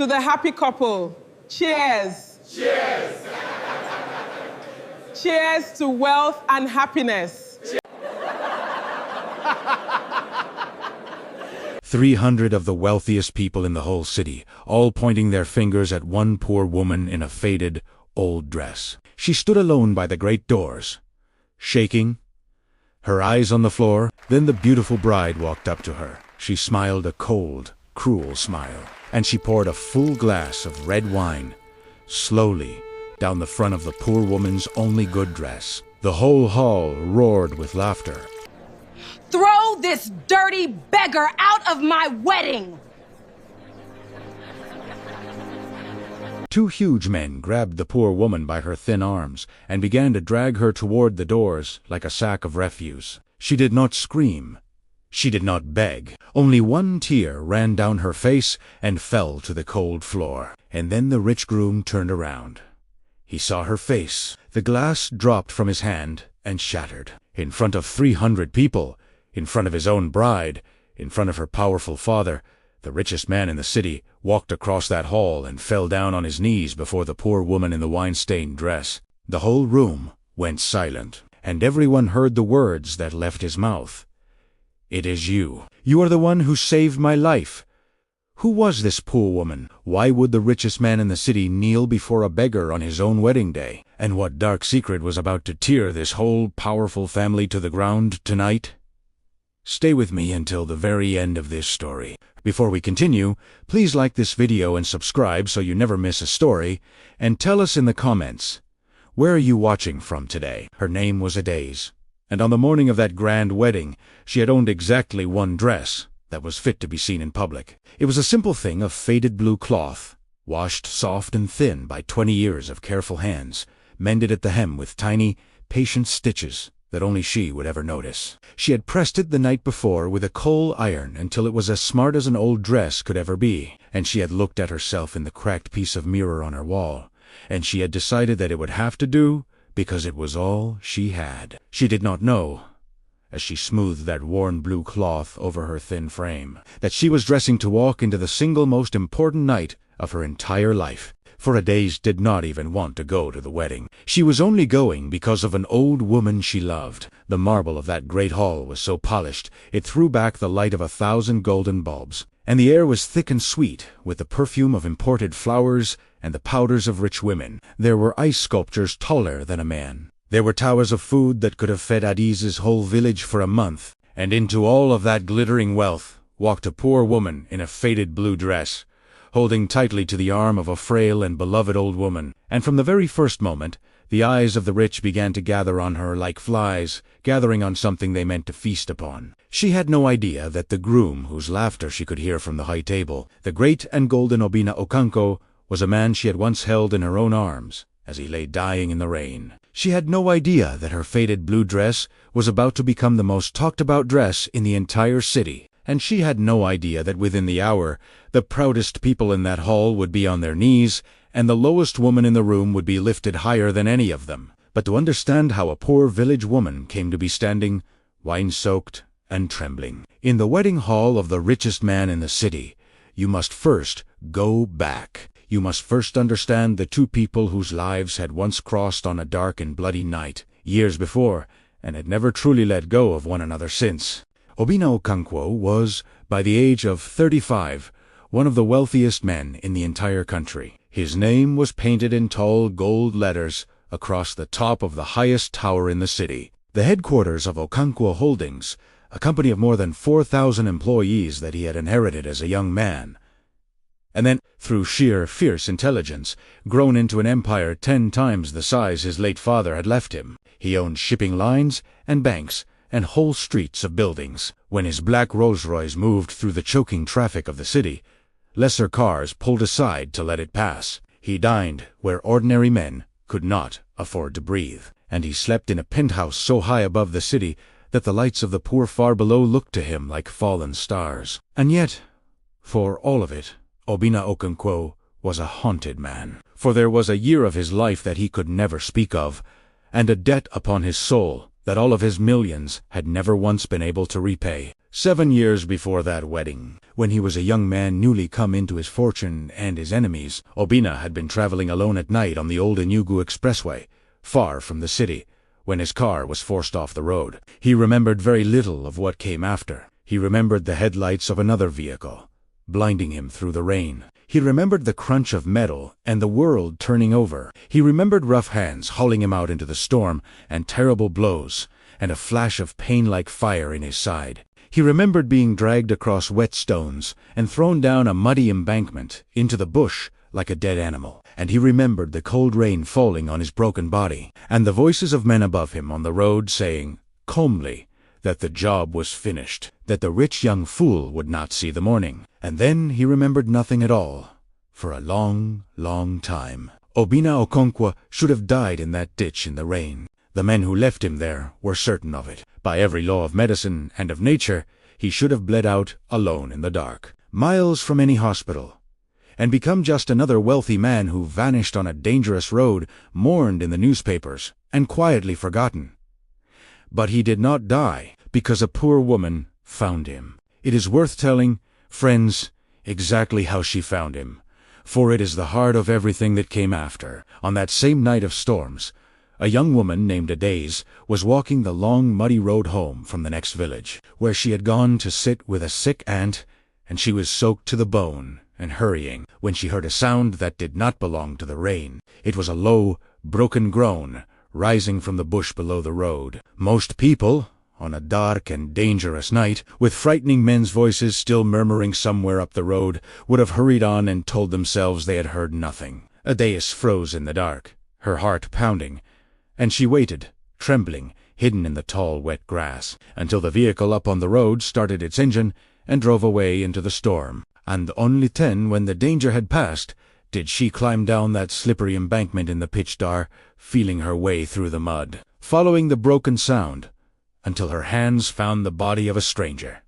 To the happy couple, cheers. Cheers! Cheers to wealth and happiness. 300 of the wealthiest people in the whole city, all pointing their fingers at one poor woman in a faded, old dress. She stood alone by the great doors, shaking, her eyes on the floor. Then the beautiful bride walked up to her. She smiled a cold, cruel smile, and she poured a full glass of red wine, slowly, down the front of the poor woman's only good dress. The whole hall roared with laughter. Throw this dirty beggar out of my wedding! Two huge men grabbed the poor woman by her thin arms and began to drag her toward the doors like a sack of refuse. She did not scream. She did not beg. Only one tear ran down her face and fell to the cold floor. And then the rich groom turned around. He saw her face. The glass dropped from his hand and shattered. In front of 300 people, in front of his own bride, in front of her powerful father, the richest man in the city walked across that hall and fell down on his knees before the poor woman in the wine-stained dress. The whole room went silent, and everyone heard the words that left his mouth. "It is you. You are the one who saved my life." Who was this poor woman? Why would the richest man in the city kneel before a beggar on his own wedding day? And what dark secret was about to tear this whole powerful family to the ground tonight? Stay with me until the very end of this story. Before we continue, please like this video and subscribe so you never miss a story, and tell us in the comments, where are you watching from today? Her name was Adeze, and on the morning of that grand wedding, she had owned exactly one dress that was fit to be seen in public. It was a simple thing of faded blue cloth, washed soft and thin by 20 years of careful hands, mended at the hem with tiny, patient stitches that only she would ever notice. She had pressed it the night before with a coal iron until it was as smart as an old dress could ever be, and she had looked at herself in the cracked piece of mirror on her wall, and she had decided that it would have to do because it was all she had. She did not know, as she smoothed that worn blue cloth over her thin frame, that she was dressing to walk into the single most important night of her entire life. For Adeze did not even want to go to the wedding. She was only going because of an old woman she loved. The marble of that great hall was so polished, it threw back the light of 1,000 golden bulbs, and the air was thick and sweet with the perfume of imported flowers and the powders of rich women. There were ice sculptures taller than a man. There were towers of food that could have fed Adeze's whole village for a month. And into all of that glittering wealth walked a poor woman in a faded blue dress, holding tightly to the arm of a frail and beloved old woman. And from the very first moment, the eyes of the rich began to gather on her like flies, gathering on something they meant to feast upon. She had no idea that the groom, whose laughter she could hear from the high table, the great and golden Obina Okanko, was a man she had once held in her own arms as he lay dying in the rain. She had no idea that her faded blue dress was about to become the most talked-about dress in the entire city. And she had no idea that within the hour, the proudest people in that hall would be on their knees, and the lowest woman in the room would be lifted higher than any of them. But to understand how a poor village woman came to be standing, wine-soaked and trembling, in the wedding hall of the richest man in the city, you must first go back. You must first understand the two people whose lives had once crossed on a dark and bloody night, years before, and had never truly let go of one another since. Obina Okonkwo was, by the age of 35, one of the wealthiest men in the entire country. His name was painted in tall gold letters across the top of the highest tower in the city. The headquarters of Okonkwo Holdings, a company of more than 4,000 employees that he had inherited as a young man, and then, through sheer fierce intelligence, grown into an empire 10 times the size his late father had left him. He owned shipping lines and banks, and whole streets of buildings. When his black Rolls-Royce moved through the choking traffic of the city, lesser cars pulled aside to let it pass. He dined where ordinary men could not afford to breathe, and he slept in a penthouse so high above the city that the lights of the poor far below looked to him like fallen stars. And yet, for all of it, Obina Okonkwo was a haunted man, for there was a year of his life that he could never speak of, and a debt upon his soul that all of his millions had never once been able to repay. 7 years before that wedding, when he was a young man newly come into his fortune and his enemies, Obina had been traveling alone at night on the old Enugu Expressway, far from the city, when his car was forced off the road. He remembered very little of what came after. He remembered the headlights of another vehicle, blinding him through the rain. He remembered the crunch of metal and the world turning over. He remembered rough hands hauling him out into the storm, and terrible blows, and a flash of pain like fire in his side. He remembered being dragged across wet stones and thrown down a muddy embankment into the bush like a dead animal. And he remembered the cold rain falling on his broken body, and the voices of men above him on the road saying, calmly, that the job was finished, that the rich young fool would not see the morning. And then he remembered nothing at all, for a long, long time. Obina Okonkwo should have died in that ditch in the rain. The men who left him there were certain of it. By every law of medicine and of nature, he should have bled out alone in the dark, miles from any hospital, and become just another wealthy man who vanished on a dangerous road, mourned in the newspapers, and quietly forgotten. But he did not die, because a poor woman found him. It is worth telling, friends, exactly how she found him, for it is the heart of everything that came after. On that same night of storms, a young woman named Adeze was walking the long muddy road home from the next village, where she had gone to sit with a sick aunt, and she was soaked to the bone and hurrying, when she heard a sound that did not belong to the rain. It was a low, broken groan, rising from the bush below the road. Most people, on a dark and dangerous night, with frightening men's voices still murmuring somewhere up the road, would have hurried on and told themselves they had heard nothing. Adeze froze in the dark, her heart pounding, and she waited, trembling, hidden in the tall wet grass, until the vehicle up on the road started its engine and drove away into the storm. And only then, when the danger had passed, did she climb down that slippery embankment in the pitch dark, feeling her way through the mud, following the broken sound, until her hands found the body of a stranger.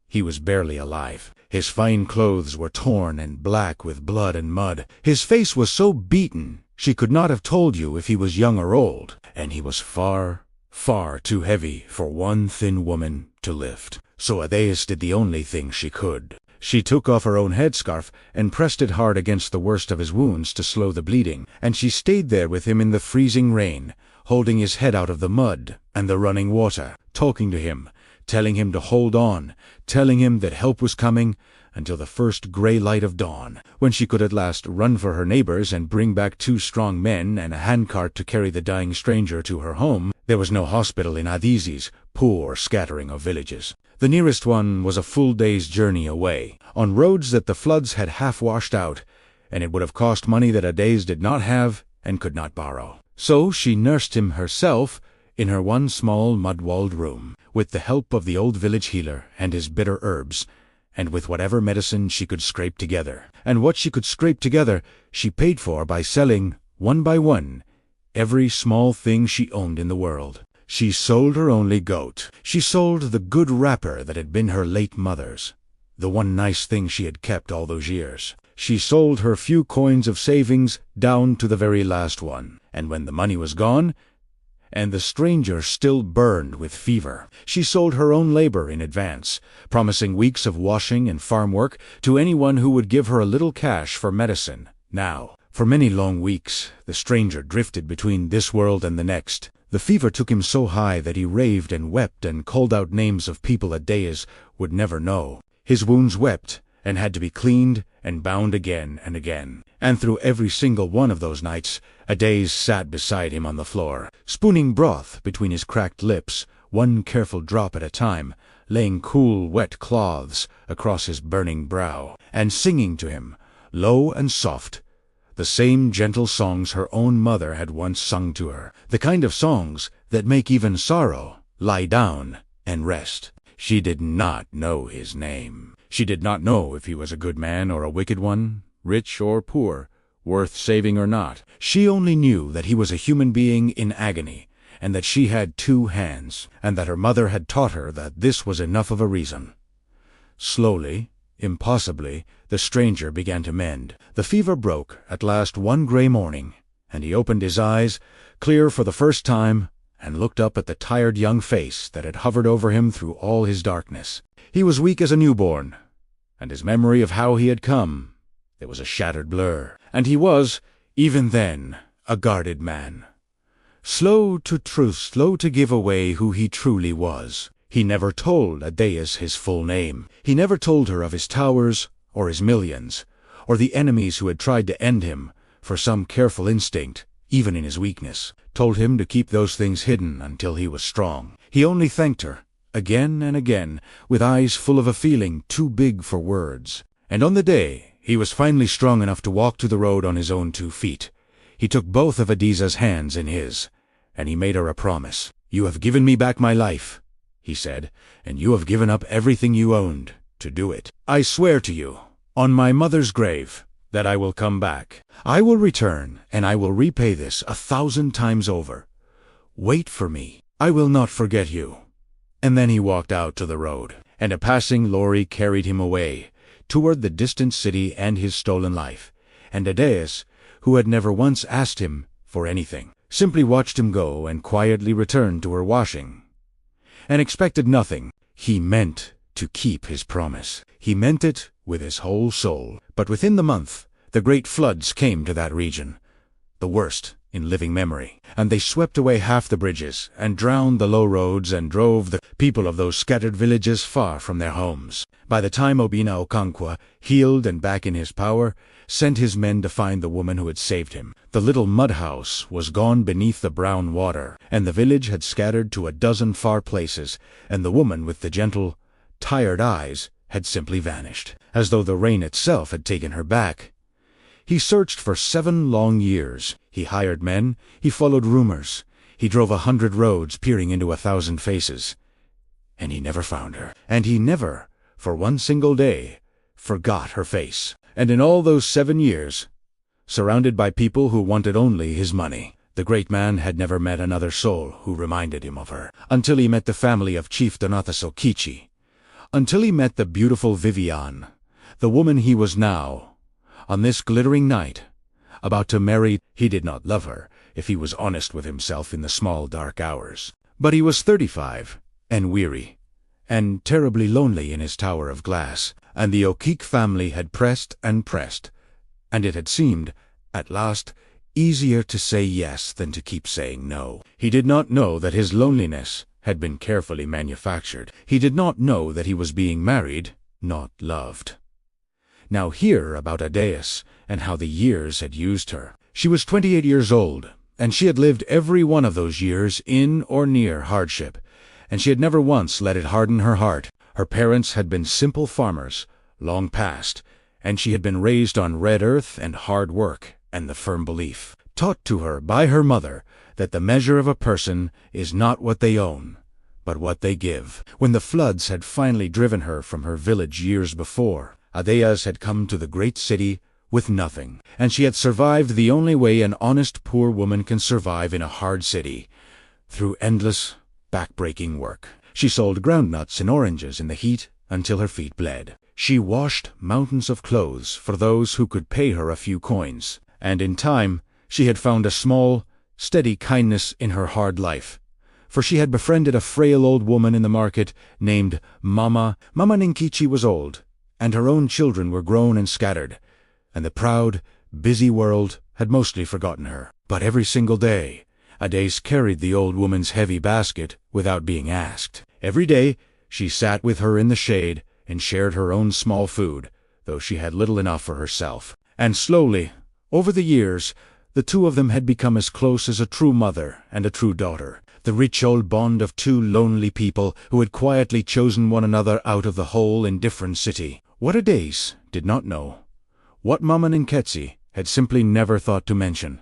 He was barely alive. His fine clothes were torn and black with blood and mud. His face was so beaten she could not have told you if he was young or old, and he was far, far too heavy for one thin woman to lift. So Adeze did the only thing she could. She took off her own headscarf and pressed it hard against the worst of his wounds to slow the bleeding, and she stayed there with him in the freezing rain, holding his head out of the mud and the running water, talking to him, telling him to hold on, telling him that help was coming, until the first gray light of dawn, when she could at last run for her neighbors and bring back 2 strong men and a handcart to carry the dying stranger to her home. There was no hospital in Adeze's poor scattering of villages. The nearest one was a full day's journey away, on roads that the floods had half washed out, and it would have cost money that Adeze did not have and could not borrow. So she nursed him herself in her one small mud-walled room, with the help of the old village healer and his bitter herbs, and with whatever medicine she could scrape together. And what she could scrape together she paid for by selling, one by one, every small thing she owned in the world. She sold her only goat. She sold the good wrapper that had been her late mother's, the one nice thing she had kept all those years. She sold her few coins of savings down to the very last one, and when the money was gone, and the stranger still burned with fever, she sold her own labor in advance, promising weeks of washing and farm work to anyone who would give her a little cash for medicine. Now, for many long weeks, the stranger drifted between this world and the next. The fever took him so high that he raved and wept and called out names of people Adeze would never know. His wounds wept and had to be cleaned and bound again and again. And through every single one of those nights, Adeze sat beside him on the floor, spooning broth between his cracked lips, one careful drop at a time, laying cool, wet cloths across his burning brow, and singing to him, low and soft, the same gentle songs her own mother had once sung to her, the kind of songs that make even sorrow lie down and rest. She did not know his name. She did not know if he was a good man or a wicked one, rich or poor, worth saving or not. She only knew that he was a human being in agony, and that she had 2 hands, and that her mother had taught her that this was enough of a reason. Slowly, impossibly, the stranger began to mend. The fever broke at last one gray morning, and he opened his eyes, clear for the first time, and looked up at the tired young face that had hovered over him through all his darkness. He was weak as a newborn, and his memory of how he had come, it was a shattered blur. And he was, even then, a guarded man. Slow to truth, slow to give away who he truly was. He never told Adais his full name. He never told her of his towers, or his millions, or the enemies who had tried to end him, for some careful instinct, even in his weakness, told him to keep those things hidden until he was strong. He only thanked her, again and again, with eyes full of a feeling too big for words. And on the day he was finally strong enough to walk to the road on his own 2 feet, he took both of Adiza's hands in his, and he made her a promise. "You have given me back my life," he said, "and you have given up everything you owned to do it. I swear to you, on my mother's grave, that I will come back. I will return, and I will repay this 1,000 times over. Wait for me. I will not forget you." And then he walked out to the road, and a passing lorry carried him away, toward the distant city and his stolen life. And Adais, who had never once asked him for anything, simply watched him go and quietly returned to her washing, and expected nothing. He meant to keep his promise. He meant it with his whole soul. But within the month, the great floods came to that region, the worst in living memory, and they swept away half the bridges, and drowned the low roads, and drove the people of those scattered villages far from their homes. By the time Obina Okonkwo, healed and back in his power, sent his men to find the woman who had saved him, the little mud house was gone beneath the brown water, and the village had scattered to 12 far places, and the woman with the gentle, tired eyes had simply vanished, as though the rain itself had taken her back. He searched for 7 long years. He hired men, he followed rumors, he drove 100 roads peering into 1,000 faces, and he never found her. And he never, for one single day, forgot her face. And in all those 7 years, surrounded by people who wanted only his money, the great man had never met another soul who reminded him of her, until he met the family of Chief Donato Kichi, until he met the beautiful Vivian, the woman he was now, on this glittering night, about to marry. He did not love her, if he was honest with himself in the small dark hours. But he was 35, and weary, and terribly lonely in his tower of glass, and the Okik family had pressed, and it had seemed, at last, easier to say yes than to keep saying no. He did not know that his loneliness had been carefully manufactured. He did not know that he was being married, not loved. Now hear about Adais, and how the years had used her. She was 28 years old, and she had lived every one of those years in or near hardship, and she had never once let it harden her heart. Her parents had been simple farmers, long past, and she had been raised on red earth and hard work and the firm belief, taught to her by her mother, that the measure of a person is not what they own, but what they give. When the floods had finally driven her from her village years before, Adais had come to the great city with nothing, and she had survived the only way an honest poor woman can survive in a hard city, through endless, back-breaking work. She sold groundnuts and oranges in the heat until her feet bled. She washed mountains of clothes for those who could pay her a few coins, and in time she had found a small, steady kindness in her hard life, for she had befriended a frail old woman in the market named Mama. Mama Ninkichi was old, and her own children were grown and scattered, and the proud, busy world had mostly forgotten her. But every single day, Adais carried the old woman's heavy basket without being asked. Every day she sat with her in the shade and shared her own small food, though she had little enough for herself. And slowly, over the years, the two of them had become as close as a true mother and a true daughter, the rich old bond of two lonely people who had quietly chosen one another out of the whole indifferent city. What Adais did not know, what Mama Ninketsi had simply never thought to mention,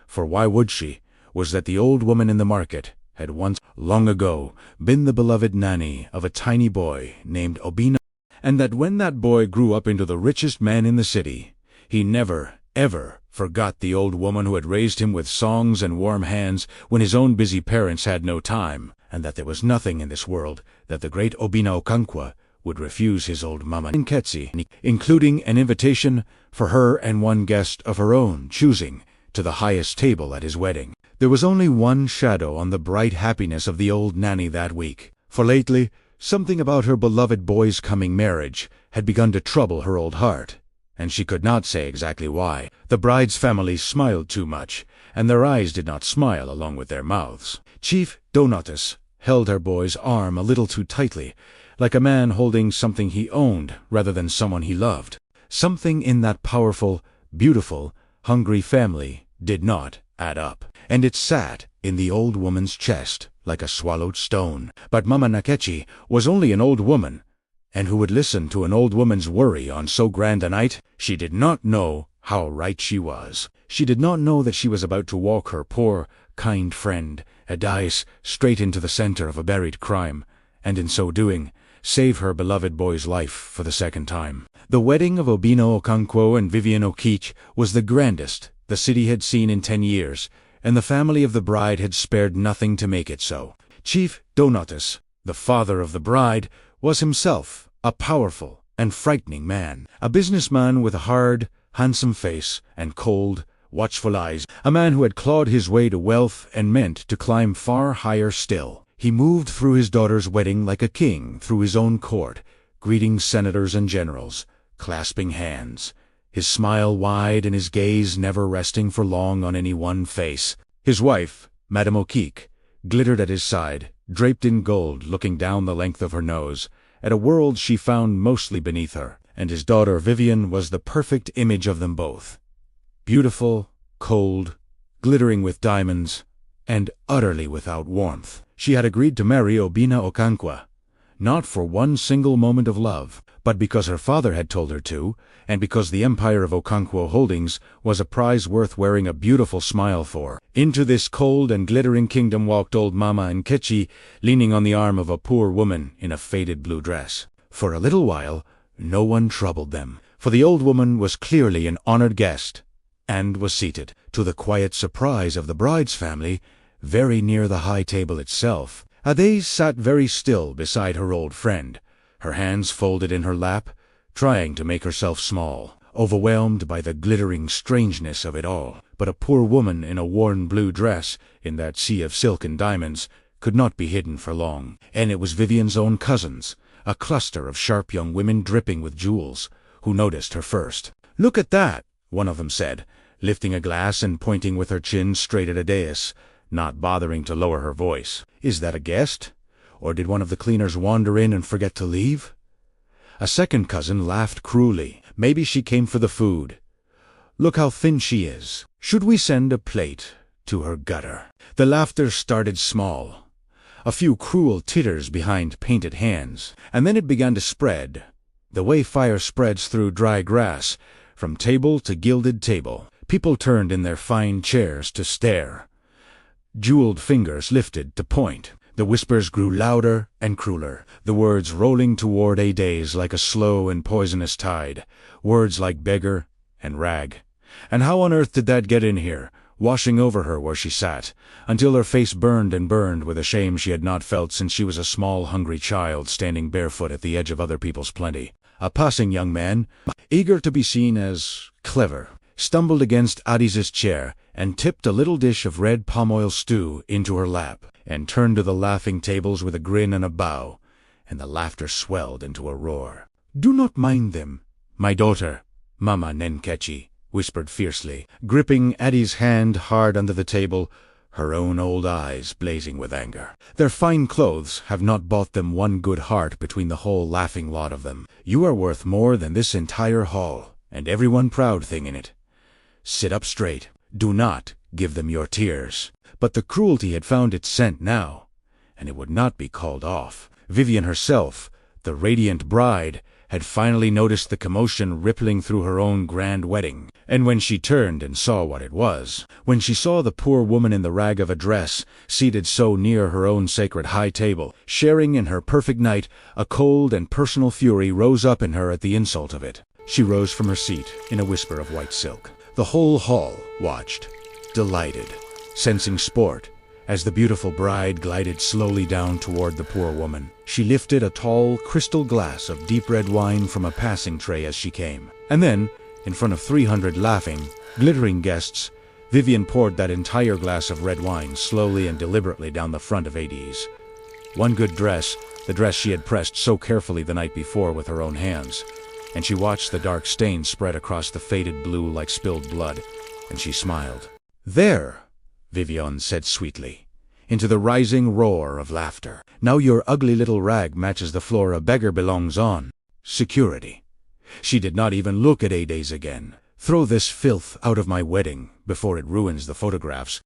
for why would she, was that the old woman in the market had once, long ago, been the beloved nanny of a tiny boy named Obina, and that when that boy grew up into the richest man in the city, he never, ever forgot the old woman who had raised him with songs and warm hands when his own busy parents had no time, and that there was nothing in this world that the great Obina Okonkwo would refuse his old Mama Ninketsi, including an invitation for her and one guest of her own choosing to the highest table at his wedding. There was only one shadow on the bright happiness of the old nanny that week, for lately something about her beloved boy's coming marriage had begun to trouble her old heart, and she could not say exactly why. The bride's family smiled too much, and their eyes did not smile along with their mouths. Chief Donatus held her boy's arm a little too tightly, like a man holding something he owned rather than someone he loved. Something in that powerful, beautiful, hungry family did not add up, and it sat in the old woman's chest like a swallowed stone. But Mama Nkechi was only an old woman, and who would listen to an old woman's worry on so grand a night? She did not know how right she was. She did not know that she was about to walk her poor, kind friend, Adias, straight into the center of a buried crime, and in so doing, save her beloved boy's life for the second time. The wedding of Obinna Okonkwo and Vivian Okich was the grandest the city had seen in 10 years, and the family of the bride had spared nothing to make it so. Chief Donatus, the father of the bride, was himself a powerful and frightening man, a businessman with a hard, handsome face and cold, watchful eyes, a man who had clawed his way to wealth and meant to climb far higher still. He moved through his daughter's wedding like a king through his own court, greeting senators and generals, clasping hands, his smile wide and his gaze never resting for long on any one face. His wife, Madame Okik, glittered at his side, draped in gold, looking down the length of her nose, at a world she found mostly beneath her, and his daughter Vivian was the perfect image of them both. Beautiful, cold, glittering with diamonds, and utterly without warmth. She had agreed to marry Obinna Okonkwo, not for one single moment of love, but because her father had told her to, and because the empire of Okonkwo Holdings was a prize worth wearing a beautiful smile for. Into this cold and glittering kingdom walked old Mama Nkechi, leaning on the arm of a poor woman in a faded blue dress. For a little while, no one troubled them, for the old woman was clearly an honored guest, and was seated, to the quiet surprise of the bride's family, very near the high table itself. Ade sat very still beside her old friend, her hands folded in her lap, trying to make herself small, overwhelmed by the glittering strangeness of it all. But a poor woman in a worn blue dress, in that sea of silk and diamonds, could not be hidden for long, and it was Vivian's own cousins, a cluster of sharp young women dripping with jewels, who noticed her first. "Look at that," one of them said, lifting a glass and pointing with her chin straight at Adaeus, not bothering to lower her voice. "Is that a guest? Or did one of the cleaners wander in and forget to leave?" A second cousin laughed cruelly. "Maybe she came for the food. Look how thin she is. Should we send a plate to her gutter?" The laughter started small, a few cruel titters behind painted hands, and then it began to spread, the way fire spreads through dry grass, from table to gilded table. People turned in their fine chairs to stare. Jeweled fingers lifted to point. The whispers grew louder and crueler, the words rolling toward Adaeus like a slow and poisonous tide, words like beggar and rag. And how on earth did that get in here, washing over her where she sat, until her face burned and burned with a shame she had not felt since she was a small, hungry child standing barefoot at the edge of other people's plenty. A passing young man, eager to be seen as clever, stumbled against Adi's chair and tipped a little dish of red palm oil stew into her lap, and turned to the laughing tables with a grin and a bow, and the laughter swelled into a roar. "Do not mind them, my daughter," Mama Nkechi whispered fiercely, gripping Adi's hand hard under the table, her own old eyes blazing with anger. "Their fine clothes have not bought them one good heart between the whole laughing lot of them. You are worth more than this entire hall, and every one proud thing in it. Sit up straight. Do not give them your tears." But the cruelty had found its scent now, and it would not be called off. Vivian herself, the radiant bride, had finally noticed the commotion rippling through her own grand wedding. And when she turned and saw what it was, when she saw the poor woman in the rag of a dress, seated so near her own sacred high table, sharing in her perfect night, a cold and personal fury rose up in her at the insult of it. She rose from her seat in a whisper of white silk. The whole hall watched, delighted, sensing sport, as the beautiful bride glided slowly down toward the poor woman. She lifted a tall crystal glass of deep red wine from a passing tray as she came. And then, in front of 300 laughing, glittering guests, Vivian poured that entire glass of red wine slowly and deliberately down the front of Adie's. One good dress, the dress she had pressed so carefully the night before with her own hands, and she watched the dark stain spread across the faded blue like spilled blood, and she smiled. "There," Vivian said sweetly, into the rising roar of laughter. "Now your ugly little rag matches the floor a beggar belongs on. Security." She did not even look at Adie's again. "Throw this filth out of my wedding before it ruins the photographs."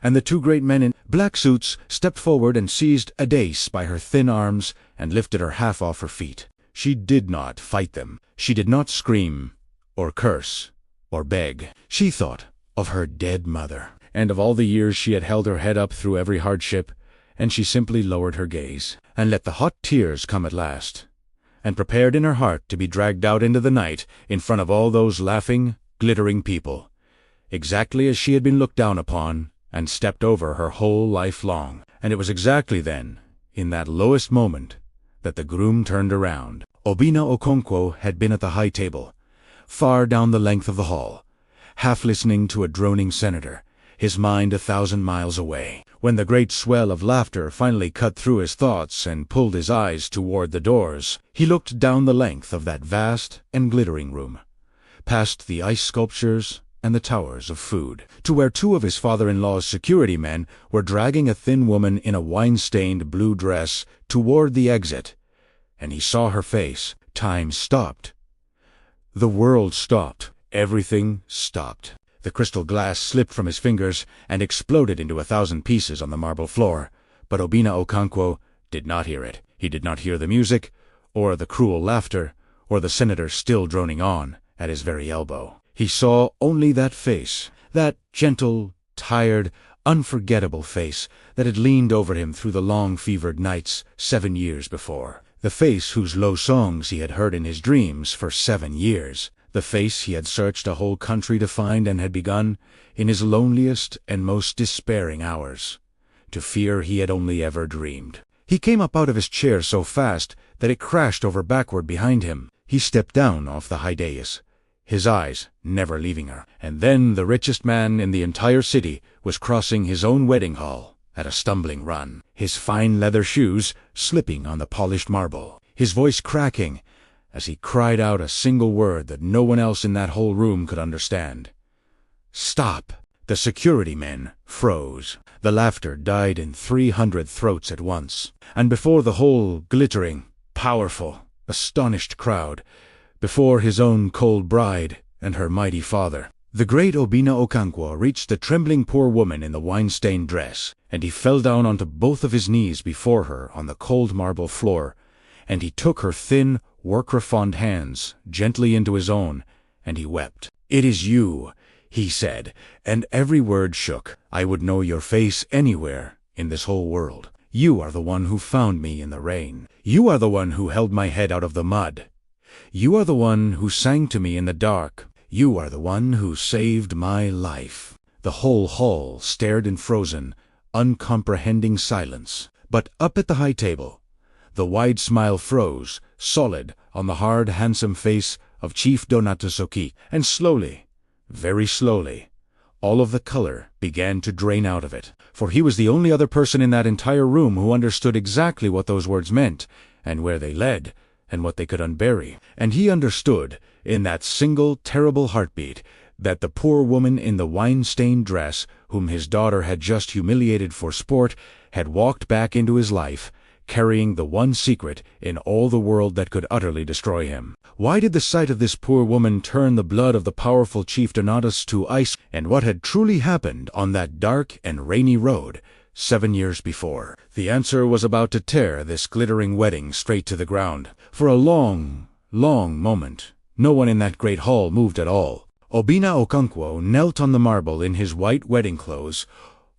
And the two great men in black suits stepped forward and seized Adie's by her thin arms and lifted her half off her feet. She did not fight them. She did not scream, or curse, or beg. She thought of her dead mother, and of all the years she had held her head up through every hardship, and she simply lowered her gaze, and let the hot tears come at last, and prepared in her heart to be dragged out into the night in front of all those laughing, glittering people, exactly as she had been looked down upon and stepped over her whole life long. And it was exactly then, in that lowest moment, that the groom turned around. Obina Okonkwo had been at the high table, far down the length of the hall, half listening to a droning senator, his mind 1,000 miles away, when the great swell of laughter finally cut through his thoughts and pulled his eyes toward the doors. He looked down the length of that vast and glittering room, past the ice sculptures and the towers of food, to where two of his father-in-law's security men were dragging a thin woman in a wine-stained blue dress toward the exit, and he saw her face. Time stopped. The world stopped. Everything stopped. The crystal glass slipped from his fingers and exploded into 1,000 pieces on the marble floor, but Obina Okonkwo did not hear it. He did not hear the music, or the cruel laughter, or the senator still droning on at his very elbow. He saw only that face, that gentle, tired, unforgettable face that had leaned over him through the long fevered nights 7 years before. The face whose low songs he had heard in his dreams for 7 years. The face he had searched a whole country to find and had begun, in his loneliest and most despairing hours, to fear he had only ever dreamed. He came up out of his chair so fast that it crashed over backward behind him. He stepped down off the high dais, his eyes never leaving her. And then the richest man in the entire city was crossing his own wedding hall at a stumbling run, his fine leather shoes slipping on the polished marble, his voice cracking as he cried out a single word that no one else in that whole room could understand. "Stop!" The security men froze. The laughter died in 300 throats at once, and before the whole glittering, powerful, astonished crowd, before his own cold bride and her mighty father, the great Obina Okonkwo reached the trembling poor woman in the wine-stained dress, and he fell down onto both of his knees before her on the cold marble floor, and he took her thin, work-refond hands gently into his own, and he wept. "It is you," he said, and every word shook. "I would know your face anywhere in this whole world. You are the one who found me in the rain. You are the one who held my head out of the mud. You are the one who sang to me in the dark. You are the one who saved my life." The whole hall stared in frozen, uncomprehending silence. But up at the high table, the wide smile froze, solid, on the hard, handsome face of Chief Donato Soki, and slowly, very slowly, all of the color began to drain out of it, for he was the only other person in that entire room who understood exactly what those words meant, and where they led, and what they could unbury. And he understood, in that single terrible heartbeat, that the poor woman in the wine-stained dress, whom his daughter had just humiliated for sport, had walked back into his life, carrying the one secret in all the world that could utterly destroy him. Why did the sight of this poor woman turn the blood of the powerful Chief Donatus to ice, and what had truly happened on that dark and rainy road 7 years before? The answer was about to tear this glittering wedding straight to the ground. For a long, long moment, no one in that great hall moved at all. Obina Okonkwo knelt on the marble in his white wedding clothes,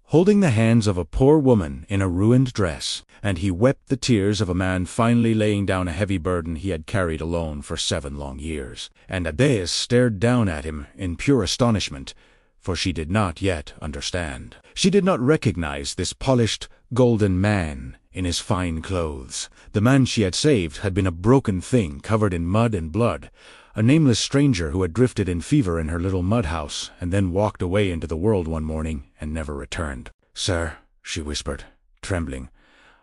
holding the hands of a poor woman in a ruined dress, and he wept the tears of a man finally laying down a heavy burden he had carried alone for 7 long years. And Adie's stared down at him in pure astonishment, for she did not yet understand. She did not recognize this polished, golden man in his fine clothes. The man she had saved had been a broken thing covered in mud and blood, a nameless stranger who had drifted in fever in her little mud house and then walked away into the world one morning and never returned. "Sir," she whispered, trembling,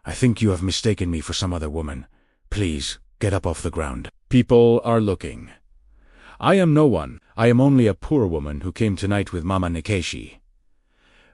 "I think you have mistaken me for some other woman. Please, get up off the ground. People are looking. I am no one. I am only a poor woman who came tonight with Mama Nkechi."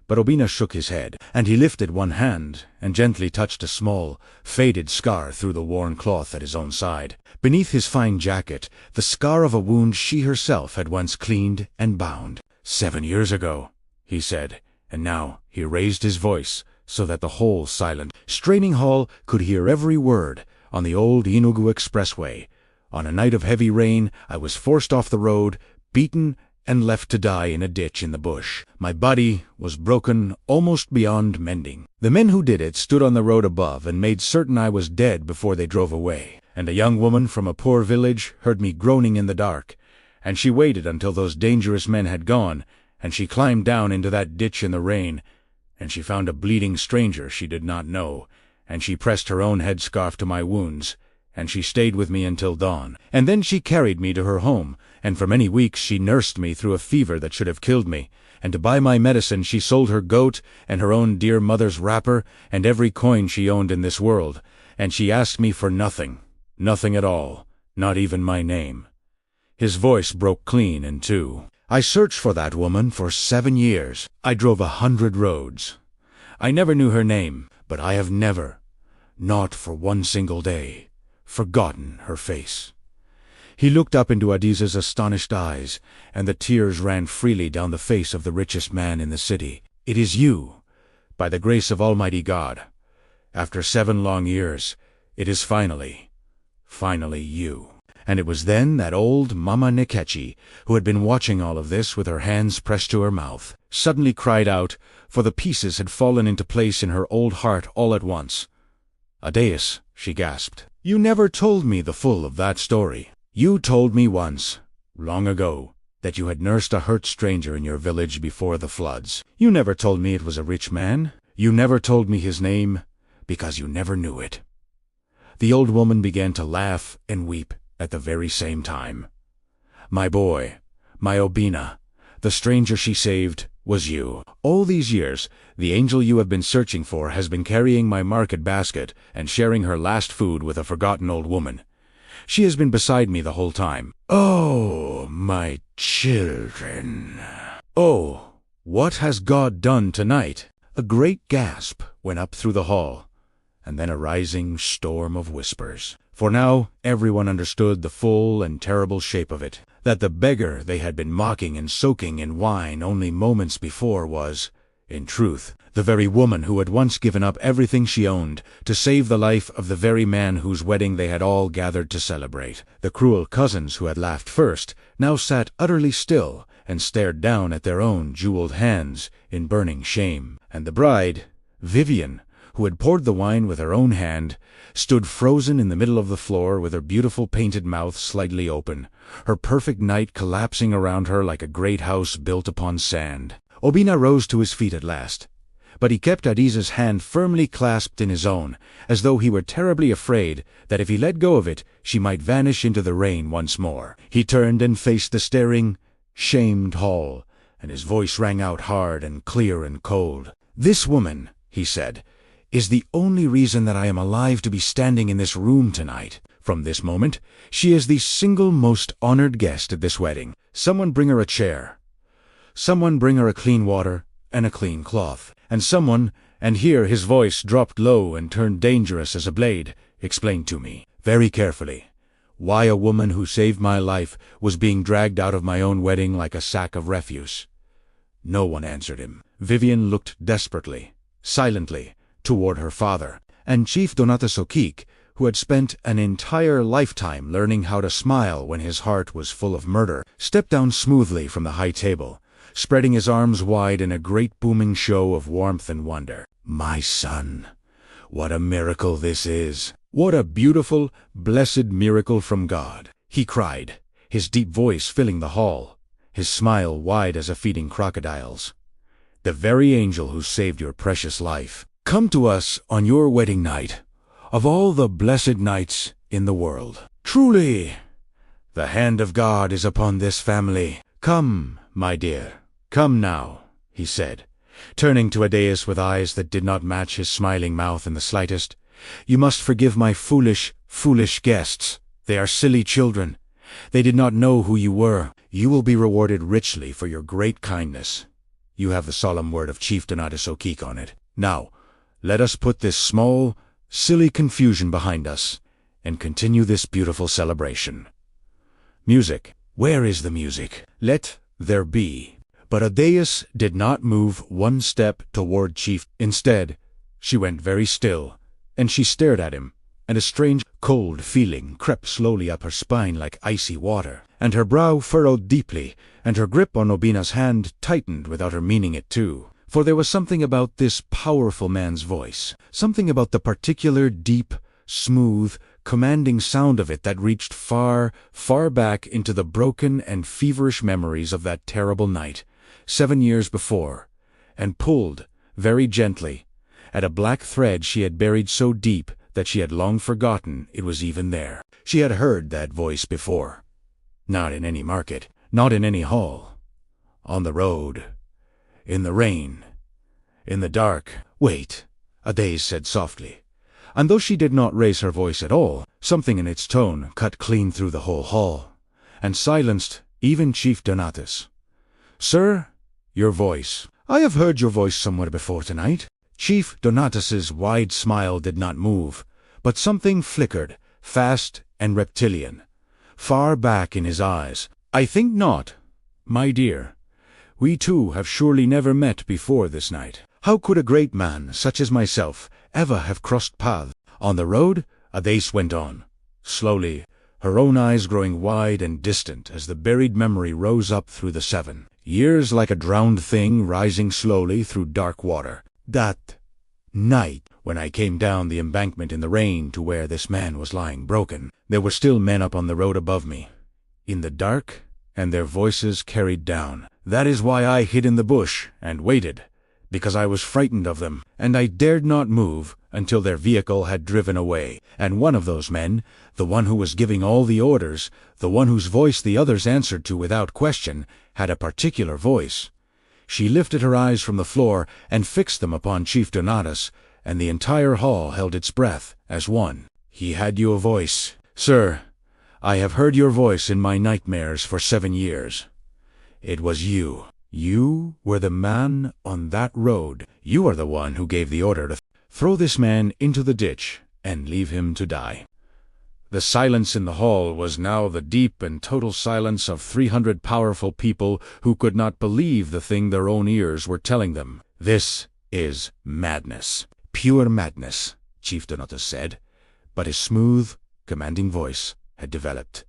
But Obina shook his head, and he lifted one hand and gently touched a small, faded scar through the worn cloth at his own side. Beneath his fine jacket, the scar of a wound she herself had once cleaned and bound. 7 years ago," he said, and now he raised his voice so that the whole silent, straining hall could hear every word. "On the old Enugu Expressway, on a night of heavy rain, I was forced off the road, beaten, and left to die in a ditch in the bush. My body was broken almost beyond mending. The men who did it stood on the road above and made certain I was dead before they drove away. And a young woman from a poor village heard me groaning in the dark, and she waited until those dangerous men had gone, and she climbed down into that ditch in the rain, and she found a bleeding stranger she did not know, and she pressed her own headscarf to my wounds, and she stayed with me until dawn. And then she carried me to her home, and for many weeks she nursed me through a fever that should have killed me, and to buy my medicine she sold her goat and her own dear mother's wrapper and every coin she owned in this world, and she asked me for nothing, nothing at all, not even my name." His voice broke clean in two. "I searched for that woman for 7 years. I drove 100 roads. I never knew her name, but I have never, not for one single day, forgotten her face." He looked up into Adiza's astonished eyes, and the tears ran freely down the face of the richest man in the city. "It is you, by the grace of Almighty God. After 7 long years, it is finally you." And it was then that old Mama Nkechi, who had been watching all of this with her hands pressed to her mouth, suddenly cried out, for the pieces had fallen into place in her old heart all at once. "Adeus," she gasped, "you never told me the full of that story. You told me once, long ago, that you had nursed a hurt stranger in your village before the floods. You never told me it was a rich man. You never told me his name, because you never knew it." The old woman began to laugh and weep at the very same time. "My boy, my Obina, the stranger she saved was you. All these years, the angel you have been searching for has been carrying my market basket and sharing her last food with a forgotten old woman. She has been beside me the whole time. Oh, my children. Oh, what has God done tonight?" A great gasp went up through the hall, and then a rising storm of whispers. For now everyone understood the full and terrible shape of it, that the beggar they had been mocking and soaking in wine only moments before was, in truth, the very woman who had once given up everything she owned to save the life of the very man whose wedding they had all gathered to celebrate. The cruel cousins who had laughed first now sat utterly still and stared down at their own jeweled hands in burning shame. And the bride, Vivian, who had poured the wine with her own hand, stood frozen in the middle of the floor with her beautiful painted mouth slightly open, her perfect night collapsing around her like a great house built upon sand. Obina rose to his feet at last, but he kept Adiza's hand firmly clasped in his own, as though he were terribly afraid that if he let go of it, she might vanish into the rain once more. He turned and faced the staring, shamed hall, and his voice rang out hard and clear and cold. "This woman," he said, "is the only reason that I am alive to be standing in this room tonight. From this moment, she is the single most honored guest at this wedding. Someone bring her a chair. Someone bring her a clean water and a clean cloth. And someone," and here his voice dropped low and turned dangerous as a blade, "explain to me, very carefully, why a woman who saved my life was being dragged out of my own wedding like a sack of refuse." No one answered him. Vivian looked desperately, silently, toward her father, and Chief Donatasokik, who had spent an entire lifetime learning how to smile when his heart was full of murder, stepped down smoothly from the high table, spreading his arms wide in a great booming show of warmth and wonder. "My son, what a miracle this is! What a beautiful, blessed miracle from God!" he cried, his deep voice filling the hall, his smile wide as a feeding crocodile's. "The very angel who saved your precious life, come to us on your wedding night, of all the blessed nights in the world. Truly, The hand of God is upon this family. Come, my dear, come now, he said, turning to Adeus with eyes that did not match his smiling mouth in the slightest. You must forgive my foolish, foolish guests. They are silly children. They did not know who you were. You will be rewarded richly for your great kindness. You have the solemn word of Chief Donatus O'Keek on it. Now, let us put this small, silly confusion behind us and continue this beautiful celebration. Music. Where is the music? Let there be. But Adeus did not move one step toward Chief. Instead, she went very still, and she stared at him, and a strange, cold feeling crept slowly up her spine like icy water, and her brow furrowed deeply, and her grip on Obina's hand tightened without her meaning it to. For there was something about this powerful man's voice, something about the particular deep, smooth, commanding sound of it that reached far, far back into the broken and feverish memories of that terrible night, 7 years before, and pulled, very gently, at a black thread she had buried so deep that she had long forgotten it was even there. She had heard that voice before. Not in any market, not in any hall. On the road. In the rain. In the dark. Wait, Adeus said softly. And though she did not raise her voice at all, something in its tone cut clean through the whole hall, and silenced even Chief Donatus. Sir, your voice. I have heard your voice somewhere before tonight. Chief Donatus's wide smile did not move, but something flickered, fast and reptilian, far back in his eyes. I think not, my dear. We two have surely never met before this night. How could a great man, such as myself, ever have crossed paths? On the road, Adeus went on, slowly, her own eyes growing wide and distant as the buried memory rose up through the 7 years like a drowned thing rising slowly through dark water. That night, when I came down the embankment in the rain to where this man was lying broken, there were still men up on the road above me, in the dark, and their voices carried down. That is why I hid in the bush and waited, because I was frightened of them, and I dared not move until their vehicle had driven away. And one of those men, the one who was giving all the orders, the one whose voice the others answered to without question, had a particular voice. She lifted her eyes from the floor and fixed them upon Chief Donatus, and the entire hall held its breath as one. He had your voice. Sir, I have heard your voice in my nightmares for 7 years. It was you. You were the man on that road. You are the one who gave the order to throw this man into the ditch and leave him to die. The silence in the hall was now the deep and total silence of 300 powerful people who could not believe the thing their own ears were telling them. This is madness. Pure madness, Chief Donatus said, but his smooth, commanding voice had developed.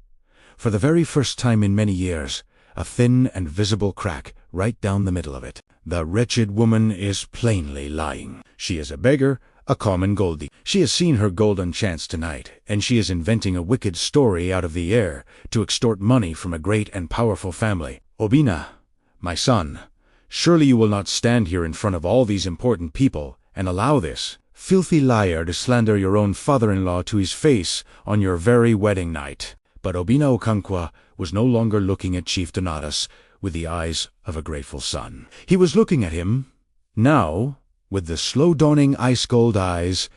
For the very first time in many years, a thin and visible crack right down the middle of it. The wretched woman is plainly lying. She is a beggar, a common goldie. She has seen her golden chance tonight, and she is inventing a wicked story out of the air to extort money from a great and powerful family. Obina, my son, surely you will not stand here in front of all these important people and allow this filthy liar to slander your own father-in-law to his face on your very wedding night. But Obina Okonkwo was no longer looking at Chief Donatus with the eyes of a grateful son. He was looking at him, now, with the slow-dawning ice-cold eyes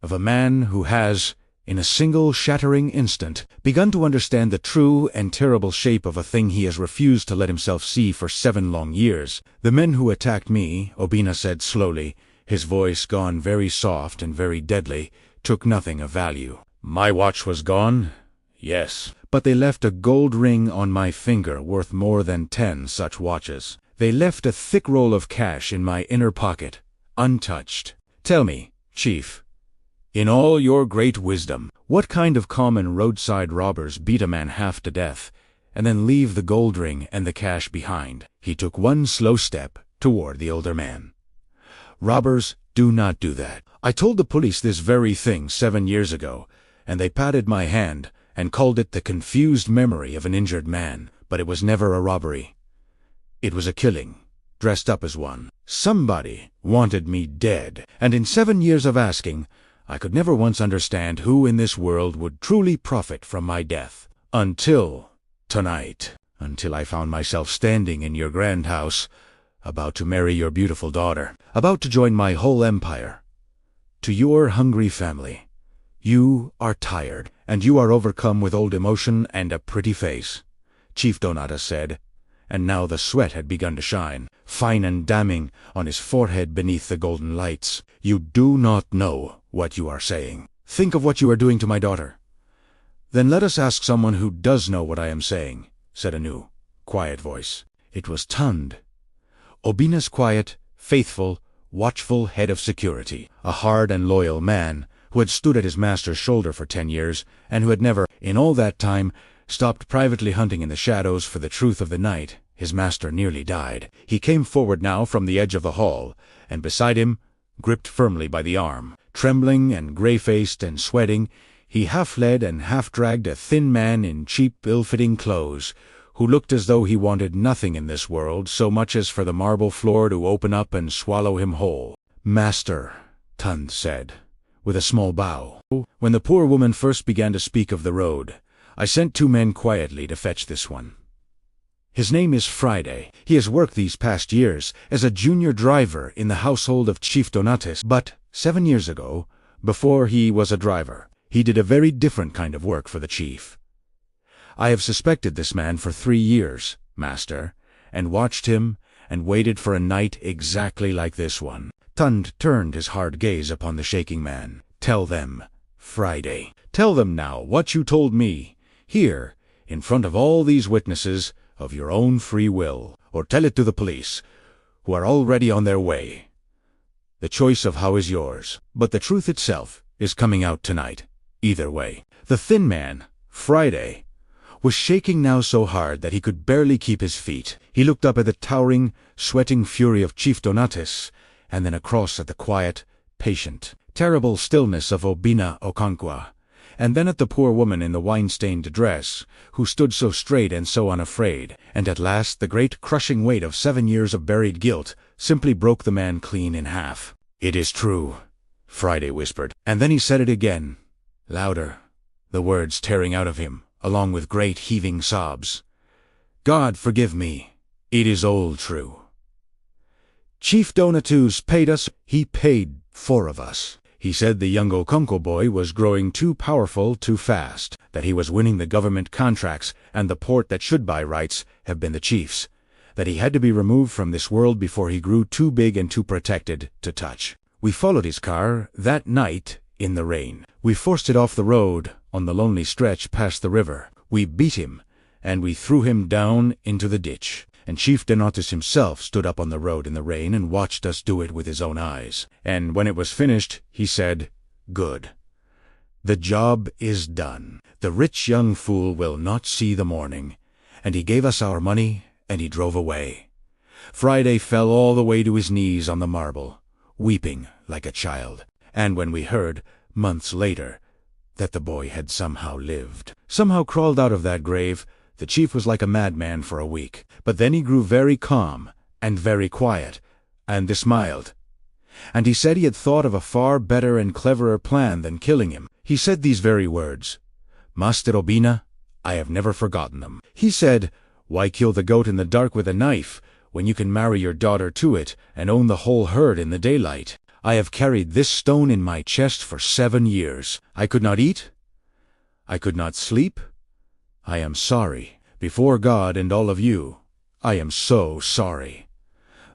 of a man who has, in a single shattering instant, begun to understand the true and terrible shape of a thing he has refused to let himself see for 7 long years. The men who attacked me, Obina said slowly, his voice gone very soft and very deadly, took nothing of value. My watch was gone? Yes. But they left a gold ring on my finger worth more than 10 such watches. They left a thick roll of cash in my inner pocket, untouched. Tell me, Chief, in all your great wisdom, what kind of common roadside robbers beat a man half to death, and then leave the gold ring and the cash behind? He took one slow step toward the older man. Robbers do not do that. I told the police this very thing 7 years ago, and they patted my hand and called it the confused memory of an injured man, but it was never a robbery. It was a killing, dressed up as one. Somebody wanted me dead, and in 7 years of asking, I could never once understand who in this world would truly profit from my death. Until tonight, until I found myself standing in your grand house, about to marry your beautiful daughter, about to join my whole empire. To your hungry family, you are tired, and you are overcome with old emotion and a pretty face, Chief Donatus said, and now the sweat had begun to shine, fine and damning, on his forehead beneath the golden lights. You do not know what you are saying. Think of what you are doing to my daughter. Then let us ask someone who does know what I am saying, said a new, quiet voice. It was Tund, Obina's quiet, faithful, watchful head of security, a hard and loyal man who had stood at his master's shoulder for 10 years, and who had never, in all that time, stopped privately hunting in the shadows for the truth of the night his master nearly died. He came forward now from the edge of the hall, and beside him, gripped firmly by the arm, trembling and grey-faced and sweating, he half-led and half-dragged a thin man in cheap, ill-fitting clothes, who looked as though he wanted nothing in this world so much as for the marble floor to open up and swallow him whole. "Master," Tund said, with a small bow. "When the poor woman first began to speak of the road, I sent 2 men quietly to fetch this one. His name is Friday. He has worked these past years as a junior driver in the household of Chief Donatus, but 7 years ago, before he was a driver, he did a very different kind of work for the chief. I have suspected this man for 3 years, master, and watched him and waited for a night exactly like this one." Tund turned his hard gaze upon the shaking man. "Tell them, Friday. Tell them now what you told me, here, in front of all these witnesses, of your own free will, or tell it to the police, who are already on their way. The choice of how is yours, but the truth itself is coming out tonight, either way." The thin man, Friday, was shaking now so hard that he could barely keep his feet. He looked up at the towering, sweating fury of Chief Donatus, and then across at the quiet, patient, terrible stillness of Obina Okonkwa, and then at the poor woman in the wine-stained dress, who stood so straight and so unafraid, and at last the great crushing weight of 7 years of buried guilt simply broke the man clean in half. "It is true," Friday whispered, and then he said it again, louder, the words tearing out of him, along with great heaving sobs. "God forgive me, it is all true. Chief Donatus paid us, he paid 4 of us. He said the young Okonkwo boy was growing too powerful too fast, that he was winning the government contracts, and the port that should by rights have been the chief's, that he had to be removed from this world before he grew too big and too protected to touch. We followed his car that night in the rain. We forced it off the road on the lonely stretch past the river. We beat him, and we threw him down into the ditch. And Chief Donatus himself stood up on the road in the rain and watched us do it with his own eyes. And when it was finished, he said, 'Good. The job is done. The rich young fool will not see the morning.' And he gave us our money, and he drove away. Friday fell all the way to his knees on the marble, weeping like a child. And when we heard, months later, that the boy had somehow lived, somehow crawled out of that grave, the chief was like a madman for a week. But then he grew very calm and very quiet, and he smiled. And he said he had thought of a far better and cleverer plan than killing him. He said these very words, 'Master Obina, I have never forgotten them.' He said, 'Why kill the goat in the dark with a knife, when you can marry your daughter to it and own the whole herd in the daylight? I have carried this stone in my chest for 7 years. I could not eat. I could not sleep. I am sorry. Before God and all of you, I am so sorry.'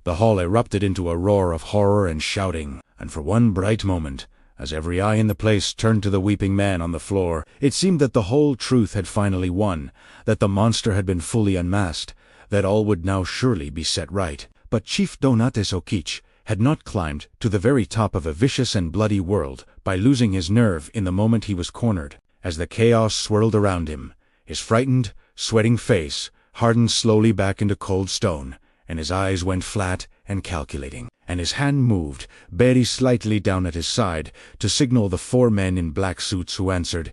The hall erupted into a roar of horror and shouting, and for one bright moment, as every eye in the place turned to the weeping man on the floor, it seemed that the whole truth had finally won, that the monster had been fully unmasked, that all would now surely be set right. But Chief Donatus Okich had not climbed to the very top of a vicious and bloody world by losing his nerve in the moment he was cornered. As the chaos swirled around him, his frightened, sweating face hardened slowly back into cold stone, and his eyes went flat and calculating, and his hand moved very slightly down at his side to signal the 4 men in black suits who answered,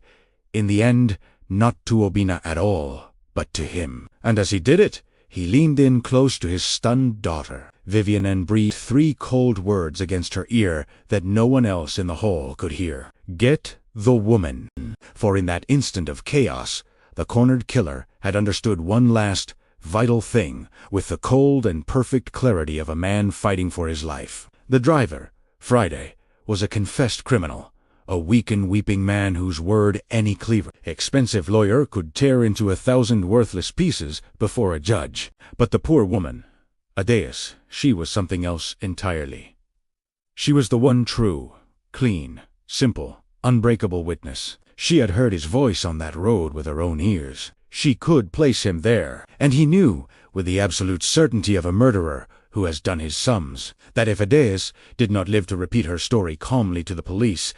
in the end, not to Obina at all, but to him. And as he did it, he leaned in close to his stunned daughter, Vivian, and breathed 3 cold words against her ear that no one else in the hall could hear. "Get the woman." For in that instant of chaos, the cornered killer had understood one last, vital thing with the cold and perfect clarity of a man fighting for his life. The driver, Friday, was a confessed criminal, a weak and weeping man whose word any clever, expensive lawyer could tear into 1,000 worthless pieces before a judge. But the poor woman, Adeus, she was something else entirely. She was the one true, clean, simple, unbreakable witness. She had heard his voice on that road with her own ears. She could place him there, and he knew, with the absolute certainty of a murderer who has done his sums, that if Adeus did not live to repeat her story calmly to the police,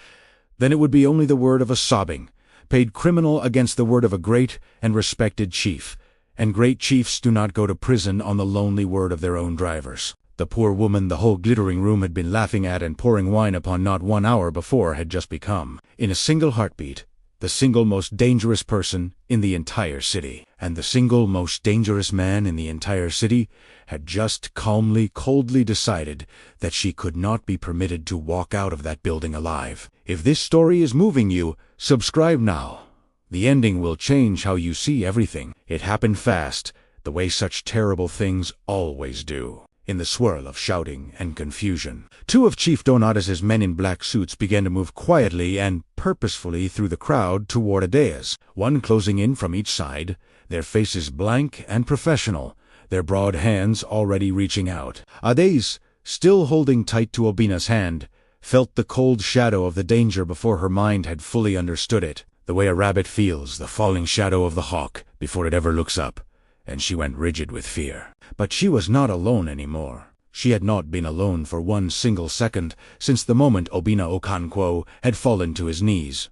then it would be only the word of a sobbing, paid criminal against the word of a great and respected chief, and great chiefs do not go to prison on the lonely word of their own drivers. The poor woman the whole glittering room had been laughing at and pouring wine upon not 1 hour before had just become, in a single heartbeat, the single most dangerous person in the entire city. And the single most dangerous man in the entire city had just calmly, coldly decided that she could not be permitted to walk out of that building alive. If this story is moving you, subscribe now. The ending will change how you see everything. It happened fast, the way such terrible things always do. In the swirl of shouting and confusion, 2 of Chief Donatus's men in black suits began to move quietly and purposefully through the crowd toward Adeus, one closing in from each side, their faces blank and professional, their broad hands already reaching out. Adeus, still holding tight to Obina's hand, felt the cold shadow of the danger before her mind had fully understood it, the way a rabbit feels the falling shadow of the hawk before it ever looks up, and she went rigid with fear. But she was not alone anymore. She had not been alone for one single second since the moment Obina Okonkwo had fallen to his knees.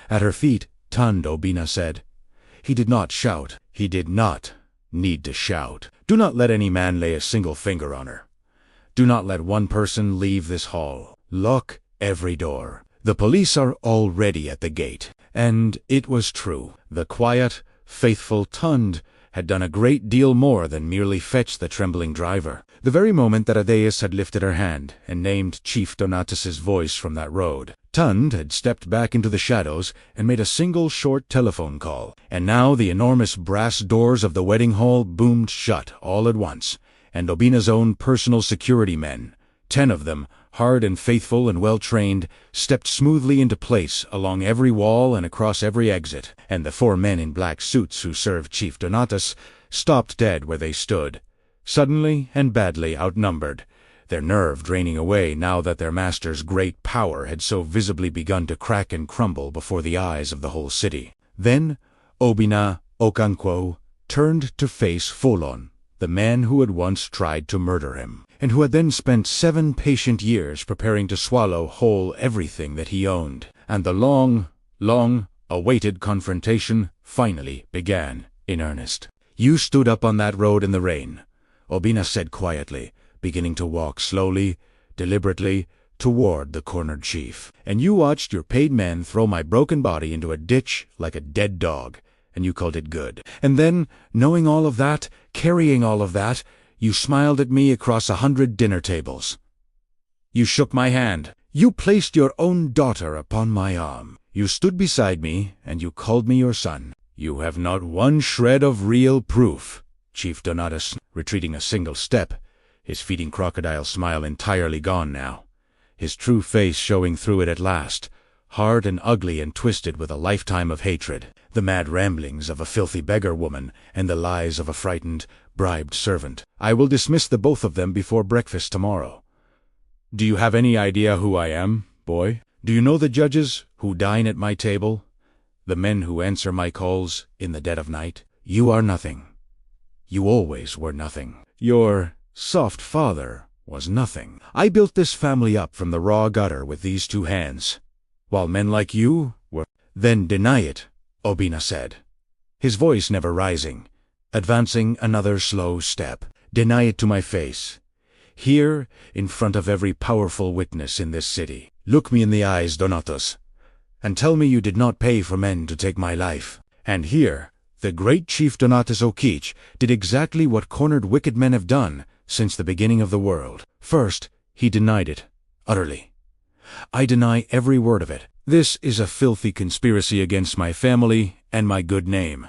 At her feet, Tund Obina said. He did not shout. He did not need to shout. Do not let any man lay a single finger on her. Do not let one person leave this hall. Lock every door. The police are already at the gate. And it was true. The quiet, faithful Tund had done a great deal more than merely fetch the trembling driver. The very moment that Adeus had lifted her hand and named Chief Donatus's voice from that road, Tund had stepped back into the shadows and made a single short telephone call. And now the enormous brass doors of the wedding hall boomed shut all at once, and Obina's own personal security men, 10 of them, hard and faithful and well-trained, stepped smoothly into place along every wall and across every exit, and the 4 men in black suits who served Chief Donatus stopped dead where they stood, suddenly and badly outnumbered, their nerve draining away now that their master's great power had so visibly begun to crack and crumble before the eyes of the whole city. Then Obina Okonkwo turned to face Folon, the man who had once tried to murder him, and who had then spent 7 patient years preparing to swallow whole everything that he owned. And the long, awaited confrontation finally began in earnest. You stood up on that road in the rain, Obina said quietly, beginning to walk slowly, deliberately, toward the cornered chief. And you watched your paid men throw my broken body into a ditch like a dead dog, and you called it good. And then, knowing all of that, carrying all of that, you smiled at me across 100 dinner tables. You shook my hand. You placed your own daughter upon my arm. You stood beside me, and you called me your son. You have not one shred of real proof. Chief Donatus, retreating a single step, his feeding crocodile smile entirely gone now, his true face showing through it at last, hard and ugly and twisted with a lifetime of hatred, the mad ramblings of a filthy beggar woman and the lies of a frightened, bribed servant. I will dismiss the both of them before breakfast tomorrow. Do you have any idea who I am, boy? Do you know the judges who dine at my table? The men who answer my calls in the dead of night? You are nothing. You always were nothing. Your soft father was nothing. I built this family up from the raw gutter with these 2 hands, while men like you were— Then deny it, Obina said, his voice never rising, advancing another slow step. Deny it to my face, here in front of every powerful witness in this city. Look me in the eyes, Donatus, and tell me you did not pay for men to take my life. And here, the great Chief Donatus Okich did exactly what cornered wicked men have done since the beginning of the world. First, he denied it, utterly. I deny every word of it. This is a filthy conspiracy against my family and my good name.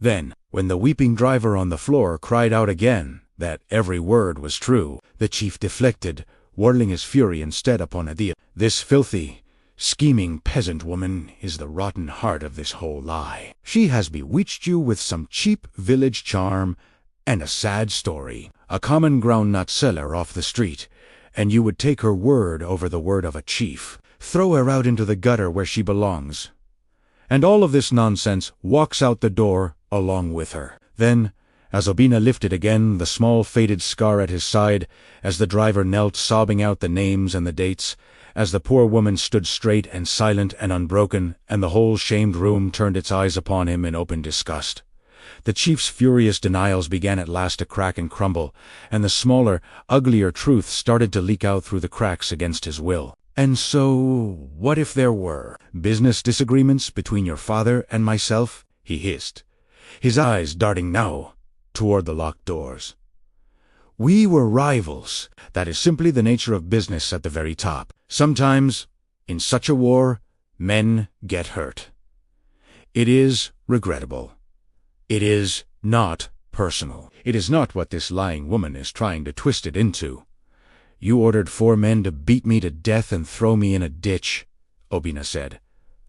Then, when the weeping driver on the floor cried out again that every word was true, the chief deflected, whirling his fury instead upon Adia. This filthy, scheming peasant woman is the rotten heart of this whole lie. She has bewitched you with some cheap village charm and a sad story, a common groundnut seller off the street, and you would take her word over the word of a chief. Throw her out into the gutter where she belongs. And all of this nonsense walks out the door along with her. Then, as Obina lifted again the small faded scar at his side, as the driver knelt sobbing out the names and the dates, as the poor woman stood straight and silent and unbroken, and the whole shamed room turned its eyes upon him in open disgust, the chief's furious denials began at last to crack and crumble, and the smaller, uglier truth started to leak out through the cracks against his will. And so, what if there were business disagreements between your father and myself? He hissed, his eyes darting now toward the locked doors. We were rivals. That is simply the nature of business at the very top. Sometimes, in such a war, men get hurt. It is regrettable. It is not personal. It is not what this lying woman is trying to twist it into. You ordered 4 men to beat me to death and throw me in a ditch, Obina said,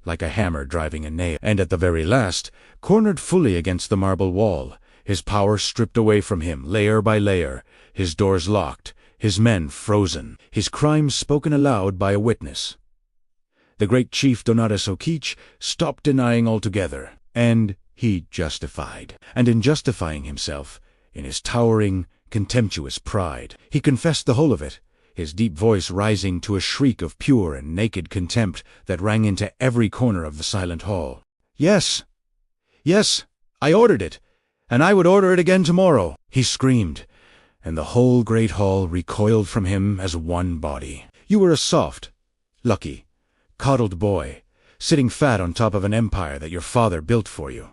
like a hammer driving a nail, and at the very last, cornered fully against the marble wall, his power stripped away from him layer by layer, his doors locked, his men frozen, his crimes spoken aloud by a witness. The great chief Donatus Okich stopped denying altogether, and he justified. And in justifying himself, in his towering, contemptuous pride, he confessed the whole of it, his deep voice rising to a shriek of pure and naked contempt that rang into every corner of the silent hall. Yes, I ordered it, and I would order it again tomorrow, he screamed, and the whole great hall recoiled from him as one body. You were a soft, lucky, coddled boy, sitting fat on top of an empire that your father built for you,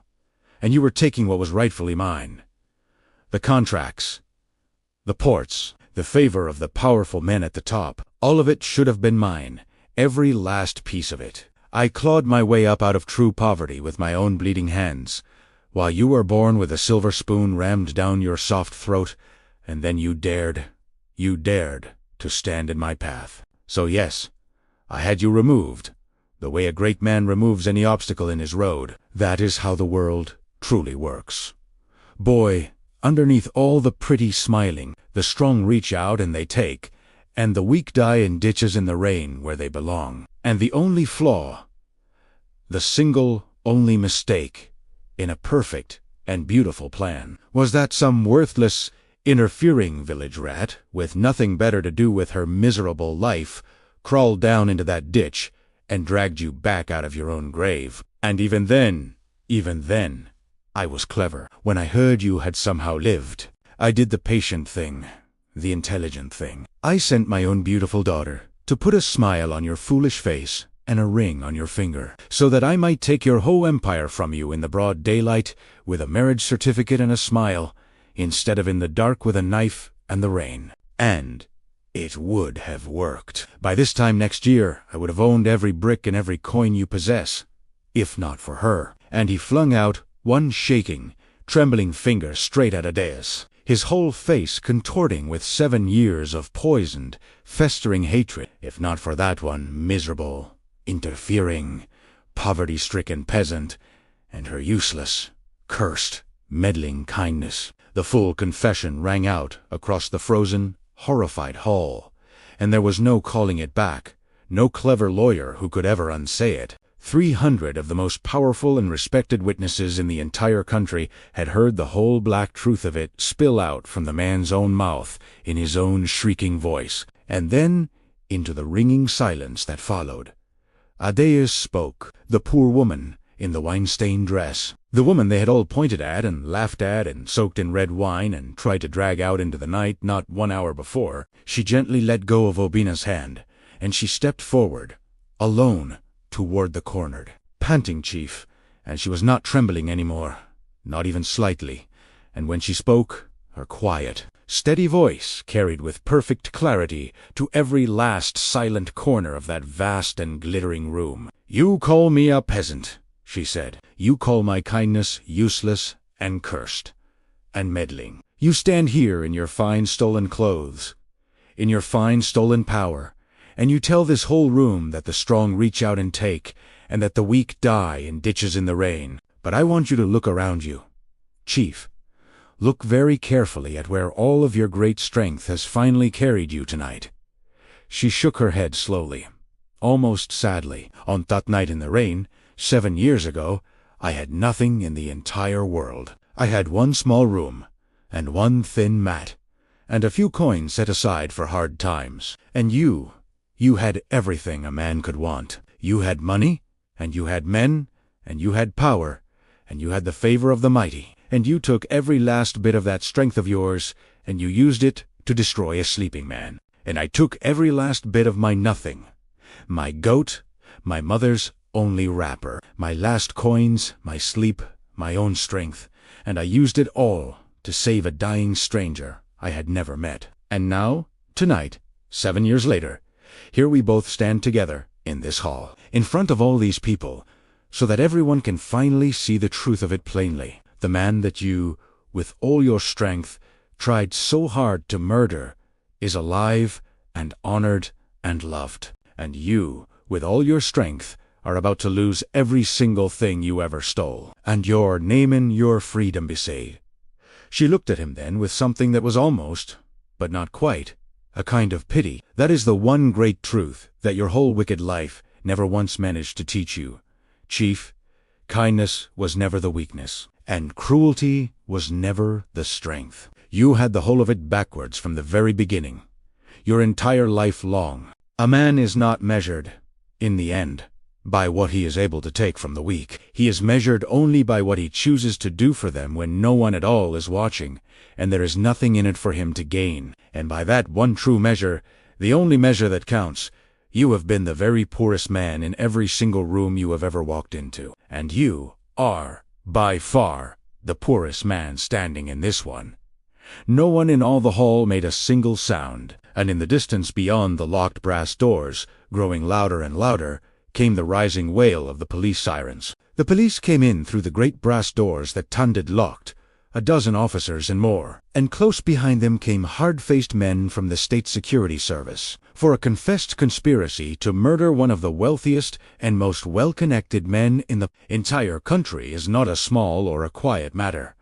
and you were taking what was rightfully mine. The contracts, the ports, the favor of the powerful men at the top, all of it should have been mine, every last piece of it. I clawed my way up out of true poverty with my own bleeding hands, while you were born with a silver spoon rammed down your soft throat, and then you dared to stand in my path. So yes, I had you removed, the way a great man removes any obstacle in his road. That is how the world truly works. Boy, underneath all the pretty smiling, the strong reach out and they take, and the weak die in ditches in the rain where they belong. And the only flaw, the single only mistake, in a perfect and beautiful plan, was that some worthless, interfering village rat, with nothing better to do with her miserable life, crawled down into that ditch and dragged you back out of your own grave. And even then, I was clever. When I heard you had somehow lived, I did the patient thing, the intelligent thing. I sent my own beautiful daughter to put a smile on your foolish face and a ring on your finger, so that I might take your whole empire from you in the broad daylight with a marriage certificate and a smile, instead of in the dark with a knife and the rain. And it would have worked. By this time next year, I would have owned every brick and every coin you possess, if not for her. And he flung out one shaking, trembling finger straight at Adeus, his whole face contorting with 7 years of poisoned, festering hatred. If not for that one miserable, interfering, poverty-stricken peasant, and her useless, cursed, meddling kindness. The full confession rang out across the frozen, horrified hall, and there was no calling it back, no clever lawyer who could ever unsay it. 300 of the most powerful and respected witnesses in the entire country had heard the whole black truth of it spill out from the man's own mouth in his own shrieking voice. And then, into the ringing silence that followed, Adeus spoke, the poor woman in the wine-stained dress, the woman they had all pointed at and laughed at and soaked in red wine and tried to drag out into the night not 1 hour before. She gently let go of Obina's hand, and she stepped forward, alone, toward the cornered, panting chief, and she was not trembling any more, not even slightly, and when she spoke, her quiet, steady voice carried with perfect clarity to every last silent corner of that vast and glittering room. You call me a peasant, she said. You call my kindness useless and cursed and meddling. You stand here in your fine stolen clothes, in your fine stolen power, and you tell this whole room that the strong reach out and take, and that the weak die in ditches in the rain. But I want you to look around you. Chief, look very carefully at where all of your great strength has finally carried you tonight. She shook her head slowly, almost sadly. On that night in the rain, 7 years ago, I had nothing in the entire world. I had one small room, and one thin mat, and a few coins set aside for hard times. And you had everything a man could want. You had money, and you had men, and you had power, and you had the favor of the mighty. And you took every last bit of that strength of yours, and you used it to destroy a sleeping man. And I took every last bit of my nothing, my goat, my mother's only wrapper, my last coins, my sleep, my own strength, and I used it all to save a dying stranger I had never met. And now, tonight, 7 years later, here we both stand together in this hall, in front of all these people, so that everyone can finally see the truth of it plainly. The man that you, with all your strength, tried so hard to murder is alive and honored and loved. And you, with all your strength, are about to lose every single thing you ever stole. And you're naming your freedom, Bisay. She looked at him then with something that was almost, but not quite, a kind of pity. That is the one great truth that your whole wicked life never once managed to teach you. Chief, kindness was never the weakness, and cruelty was never the strength. You had the whole of it backwards from the very beginning, your entire life long. A man is not measured, in the end, by what he is able to take from the weak. He is measured only by what he chooses to do for them when no one at all is watching, and there is nothing in it for him to gain. And by that one true measure, the only measure that counts, you have been the very poorest man in every single room you have ever walked into. And you are, by far, the poorest man standing in this one. No one in all the hall made a single sound, and in the distance beyond the locked brass doors, growing louder and louder, came the rising wail of the police sirens. The police came in through the great brass doors that Tunded locked, a dozen officers and more, and close behind them came hard-faced men from the State Security Service, for a confessed conspiracy to murder one of the wealthiest and most well-connected men in the entire country is not a small or a quiet matter.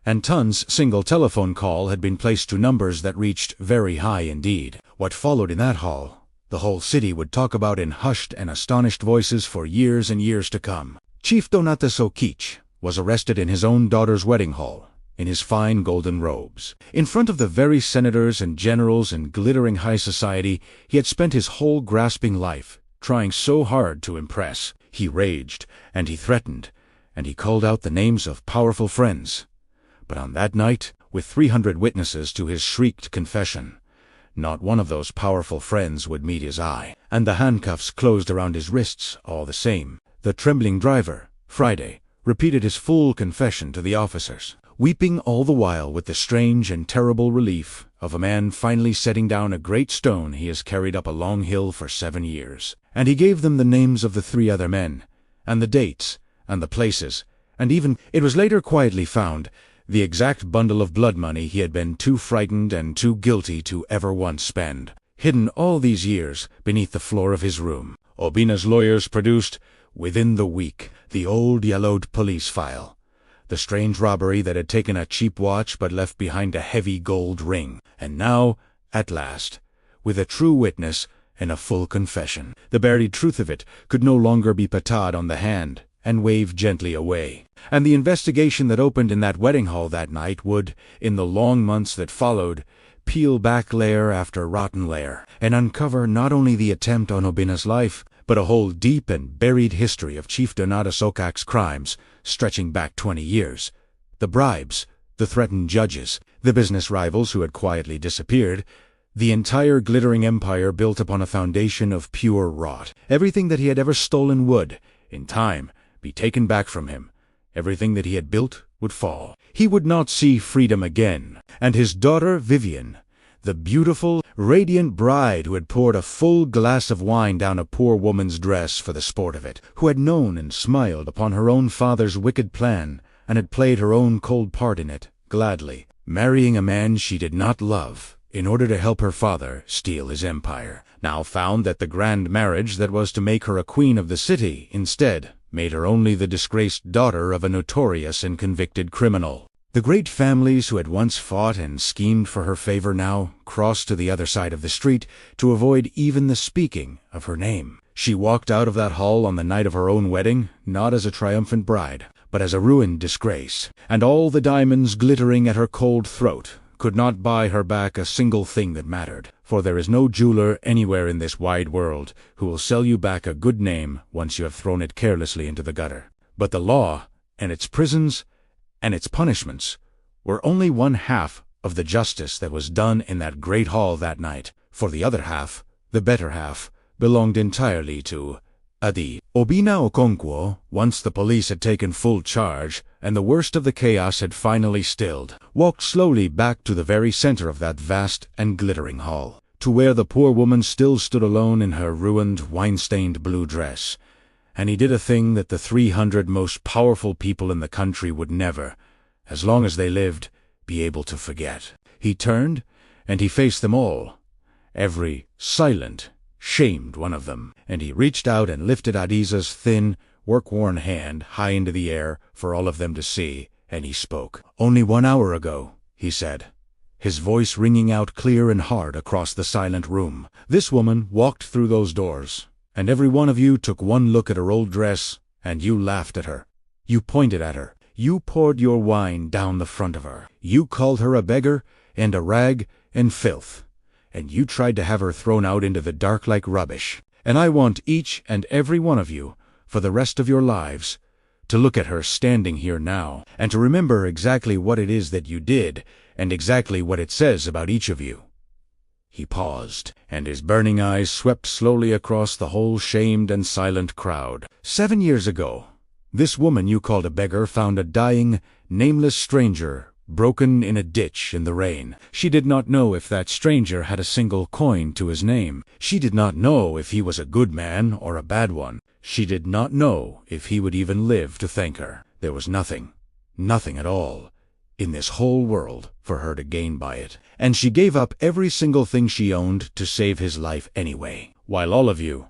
And Tun's single telephone call had been placed to numbers that reached very high indeed. What followed in that hall, the whole city would talk about in hushed and astonished voices for years and years to come. Chief Donato Kich was arrested in his own daughter's wedding hall, in his fine golden robes. In front of the very senators and generals and glittering high society he had spent his whole grasping life, trying so hard to impress. He raged, and he threatened, and he called out the names of powerful friends. But on that night, with 300 witnesses to his shrieked confession, not one of those powerful friends would meet his eye, and the handcuffs closed around his wrists all the same. The trembling driver, Friday, repeated his full confession to the officers, weeping all the while with the strange and terrible relief of a man finally setting down a great stone he has carried up a long hill for 7 years. And he gave them the names of the 3 other men, and the dates, and the places, and even, it was later quietly found, the exact bundle of blood money he had been too frightened and too guilty to ever once spend, hidden all these years beneath the floor of his room. Obina's lawyers produced, within the week, the old yellowed police file, the strange robbery that had taken a cheap watch but left behind a heavy gold ring. And now, at last, with a true witness and a full confession, the buried truth of it could no longer be patted on the hand and waved gently away. And the investigation that opened in that wedding hall that night would, in the long months that followed, peel back layer after rotten layer, and uncover not only the attempt on Obina's life, but a whole deep and buried history of Chief Donato Sokak's crimes, stretching back 20 years. The bribes, the threatened judges, the business rivals who had quietly disappeared, the entire glittering empire built upon a foundation of pure rot. Everything that he had ever stolen would, in time, be taken back from him. Everything that he had built would fall. He would not see freedom again. And his daughter Vivian, the beautiful, radiant bride who had poured a full glass of wine down a poor woman's dress for the sport of it, who had known and smiled upon her own father's wicked plan and had played her own cold part in it, gladly, marrying a man she did not love, in order to help her father steal his empire, now found that the grand marriage that was to make her a queen of the city, instead, made her only the disgraced daughter of a notorious and convicted criminal. The great families who had once fought and schemed for her favor now crossed to the other side of the street to avoid even the speaking of her name. She walked out of that hall on the night of her own wedding, not as a triumphant bride, but as a ruined disgrace, and all the diamonds glittering at her cold throat could not buy her back a single thing that mattered, for there is no jeweler anywhere in this wide world who will sell you back a good name once you have thrown it carelessly into the gutter. But the law, and its prisons, and its punishments, were only one half of the justice that was done in that great hall that night, for the other half, the better half, belonged entirely to Adi. Obina Okonkwo, once the police had taken full charge, and the worst of the chaos had finally stilled, walked slowly back to the very center of that vast and glittering hall, to where the poor woman still stood alone in her ruined, wine-stained blue dress. And he did a thing that the 300 most powerful people in the country would never, as long as they lived, be able to forget. He turned, and he faced them all, every silent, shamed one of them, and he reached out and lifted Adiza's thin, work-worn hand high into the air for all of them to see, and he spoke. "Only 1 hour ago," he said, his voice ringing out clear and hard across the silent room, "this woman walked through those doors, and every one of you took one look at her old dress, and you laughed at her. You pointed at her. You poured your wine down the front of her. You called her a beggar, and a rag, and filth. And you tried to have her thrown out into the dark like rubbish. And I want each and every one of you, for the rest of your lives, to look at her standing here now, and to remember exactly what it is that you did, and exactly what it says about each of you." He paused, and his burning eyes swept slowly across the whole shamed and silent crowd. 7 years ago, this woman you called a beggar found a dying, nameless stranger broken in a ditch in the rain. She did not know if that stranger had a single coin to his name. She did not know if he was a good man or a bad one. She did not know if he would even live to thank her. There was nothing, nothing at all, in this whole world for her to gain by it. And she gave up every single thing she owned to save his life anyway. While all of you,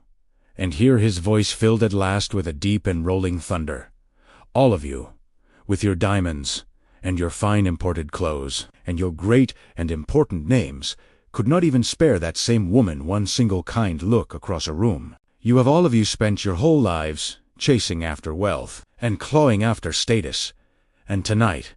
and here his voice filled at last with a deep and rolling thunder, all of you, with your diamonds, and your fine imported clothes, and your great and important names, could not even spare that same woman one single kind look across a room. You have all of you spent your whole lives chasing after wealth, and clawing after status, and tonight,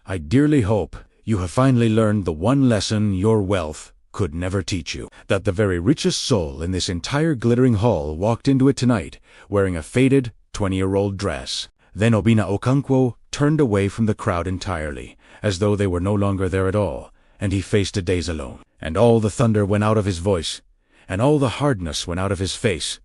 I dearly hope you have finally learned the one lesson your wealth could never teach you, that the very richest soul in this entire glittering hall walked into it tonight, wearing a faded 20-year-old dress. Then Obina Okonkwo turned away from the crowd entirely, as though they were no longer there at all, and he faced Adaze alone. And all the thunder went out of his voice, and all the hardness went out of his face,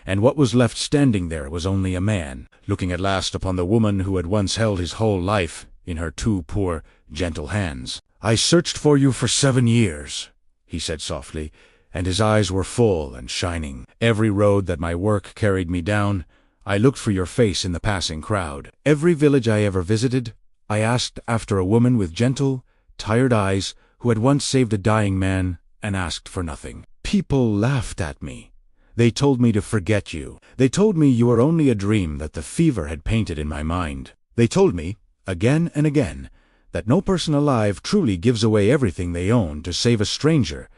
and what was left standing there was only a man, looking at last upon the woman who had once held his whole life in her two poor, gentle hands. "I searched for you for 7 years," he said softly, and his eyes were full and shining. "Every road that my work carried me down, I looked for your face in the passing crowd. Every village I ever visited, I asked after a woman with gentle, tired eyes who had once saved a dying man and asked for nothing. People laughed at me. They told me to forget you. They told me you were only a dream that the fever had painted in my mind. They told me, again and again, that no person alive truly gives away everything they own to save a stranger,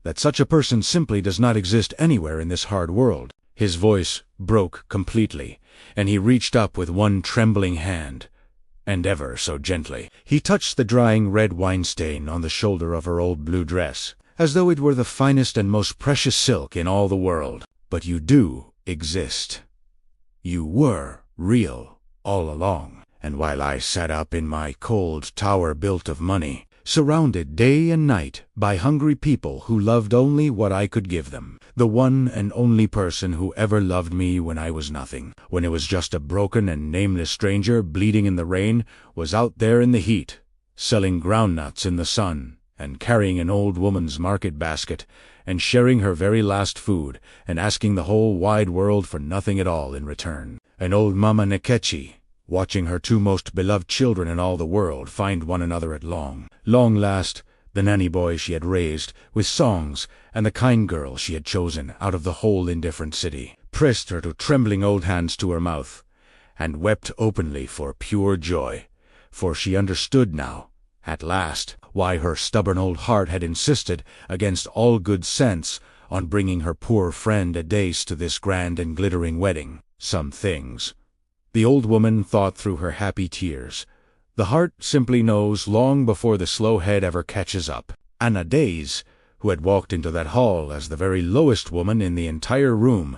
that such a person simply does not exist anywhere in this hard world." His voice broke completely, and he reached up with one trembling hand, and ever so gently, he touched the drying red wine stain on the shoulder of her old blue dress, as though it were the finest and most precious silk in all the world. "But you do exist. You were real all along. And while I sat up in my cold tower built of money, surrounded day and night by hungry people who loved only what I could give them, the one and only person who ever loved me when I was nothing, when it was just a broken and nameless stranger bleeding in the rain, was out there in the heat, selling groundnuts in the sun, and carrying an old woman's market basket, and sharing her very last food, and asking the whole wide world for nothing at all in return. An old Mama Nkechi, watching her two most beloved children in all the world find one another at long last, the nanny boy she had raised with songs and the kind girl she had chosen out of the whole indifferent city, pressed her two trembling old hands to her mouth, and wept openly for pure joy, for she understood now, at last, why her stubborn old heart had insisted, against all good sense, on bringing her poor friend Adace to this grand and glittering wedding. Some things the old woman thought through her happy tears, the heart simply knows long before the slow head ever catches up. And Adace, who had walked into that hall as the very lowest woman in the entire room,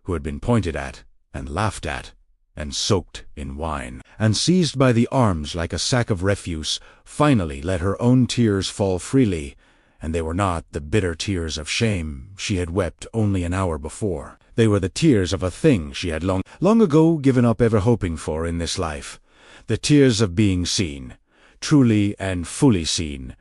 who had been pointed at, and laughed at, and soaked in wine, and seized by the arms like a sack of refuse, finally let her own tears fall freely, and they were not the bitter tears of shame she had wept only an hour before. They were the tears of a thing she had long ago given up ever hoping for in this life, the tears of being seen, truly and fully seen,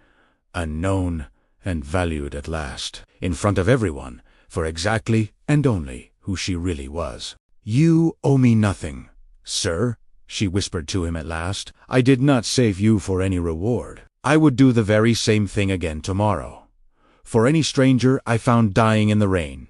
unknown and valued at last, in front of everyone, for exactly and only who she really was. "You owe me nothing, sir," she whispered to him at last. "I did not save you for any reward. I would do the very same thing again tomorrow, for any stranger I found dying in the rain."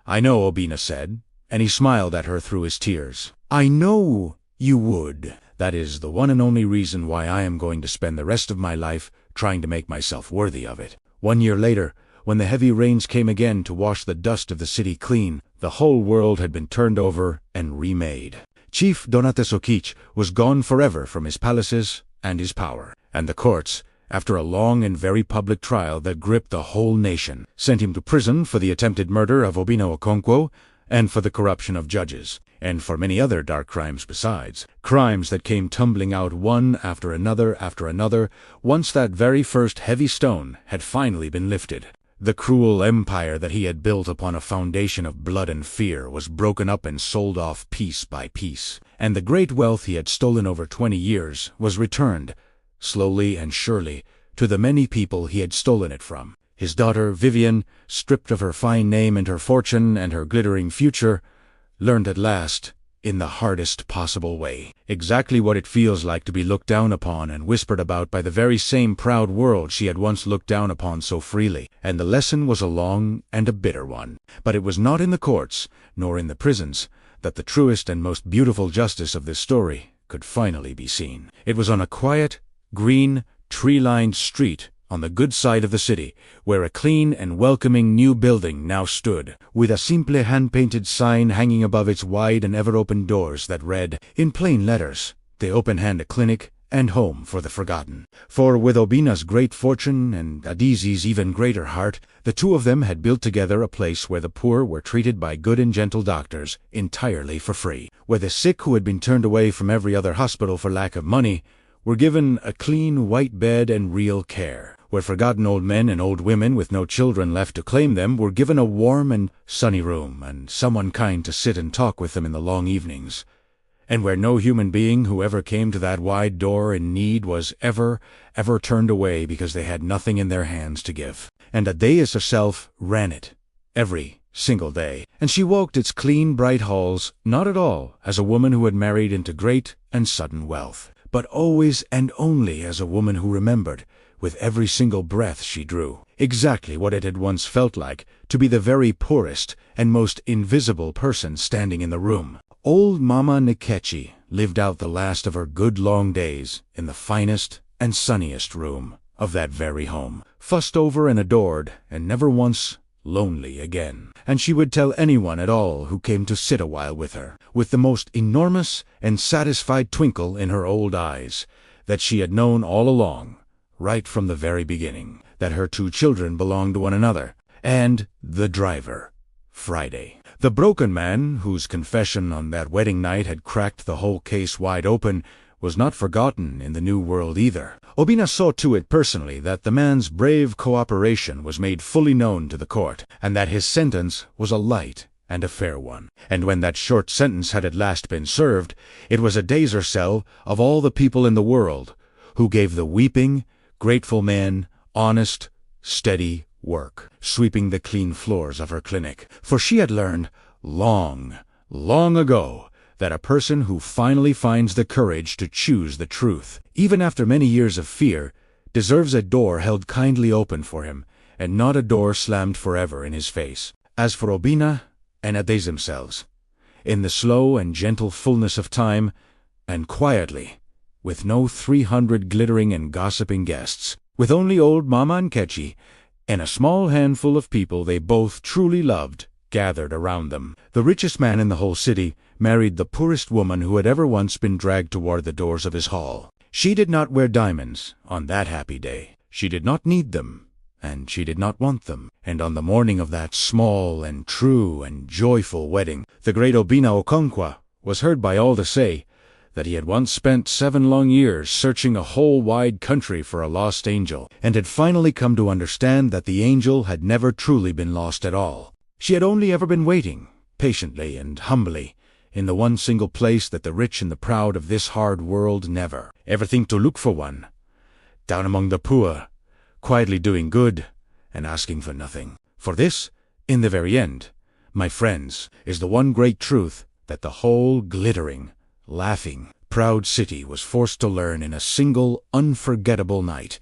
"I know," Obina said, and he smiled at her through his tears. "I know you would. That is the one and only reason why I am going to spend the rest of my life trying to make myself worthy of it." 1 year later, when the heavy rains came again to wash the dust of the city clean, the whole world had been turned over and remade. Chief Donatesokich was gone forever from his palaces and his power, and the courts, after a long and very public trial that gripped the whole nation, sent him to prison for the attempted murder of Obina Okonkwo, and for the corruption of judges, and for many other dark crimes besides, crimes that came tumbling out one after another, once that very first heavy stone had finally been lifted. The cruel empire that he had built upon a foundation of blood and fear was broken up and sold off piece by piece, and the great wealth he had stolen over 20 years was returned, slowly and surely, to the many people he had stolen it from. His daughter, Vivian, stripped of her fine name and her fortune and her glittering future, learned at last, in the hardest possible way, exactly what it feels like to be looked down upon and whispered about by the very same proud world she had once looked down upon so freely. And the lesson was a long and a bitter one. But it was not in the courts, nor in the prisons, that the truest and most beautiful justice of this story could finally be seen. It was on a quiet, green, tree-lined street on the good side of the city, where a clean and welcoming new building now stood, with a simple hand-painted sign hanging above its wide and ever-open doors that read, in plain letters, "The Open Hand Clinic and Home for the Forgotten." For with Obina's great fortune and Adizi's even greater heart, the two of them had built together a place where the poor were treated by good and gentle doctors entirely for free, where the sick who had been turned away from every other hospital for lack of money were given a clean white bed and real care, where forgotten old men and old women with no children left to claim them were given a warm and sunny room and someone kind to sit and talk with them in the long evenings, and where no human being who ever came to that wide door in need was ever turned away because they had nothing in their hands to give. And Adaeus herself ran it, every single day, and she walked its clean, bright halls not at all as a woman who had married into great and sudden wealth, but always and only as a woman who remembered, with every single breath she drew, exactly what it had once felt like to be the very poorest and most invisible person standing in the room. Old Mama Nkechi lived out the last of her good long days in the finest and sunniest room of that very home, fussed over and adored, and never once lonely again. And she would tell anyone at all who came to sit a while with her, with the most enormous and satisfied twinkle in her old eyes, that she had known all along, right from the very beginning, that her two children belonged to one another, and the driver, Friday. The broken man, whose confession on that wedding night had cracked the whole case wide open, was not forgotten in the New World either. Obina saw to it personally that the man's brave cooperation was made fully known to the court, and that his sentence was a light and a fair one. And when that short sentence had at last been served, it was a Dazercell of all the people in the world who gave the weeping, grateful man honest, steady work, sweeping the clean floors of her clinic. For she had learned long ago that a person who finally finds the courage to choose the truth, even after many years of fear, deserves a door held kindly open for him, and not a door slammed forever in his face. As for Obina and Ades themselves, in the slow and gentle fullness of time, and quietly, with no 300 glittering and gossiping guests, with only old Mama Nkechi, and a small handful of people they both truly loved, gathered around them. The richest man in the whole city married the poorest woman who had ever once been dragged toward the doors of his hall. She did not wear diamonds on that happy day. She did not need them, and she did not want them. And on the morning of that small and true and joyful wedding, the great Obina Okonkwo was heard by all to say that he had once spent 7 long years searching a whole wide country for a lost angel, and had finally come to understand that the angel had never truly been lost at all. She had only ever been waiting, patiently and humbly, in the one single place that the rich and the proud of this hard world never ever think to look for one, down among the poor, quietly doing good and asking for nothing. For this, in the very end, my friends, is the one great truth that the whole glittering, laughing, proud city was forced to learn in a single, unforgettable night,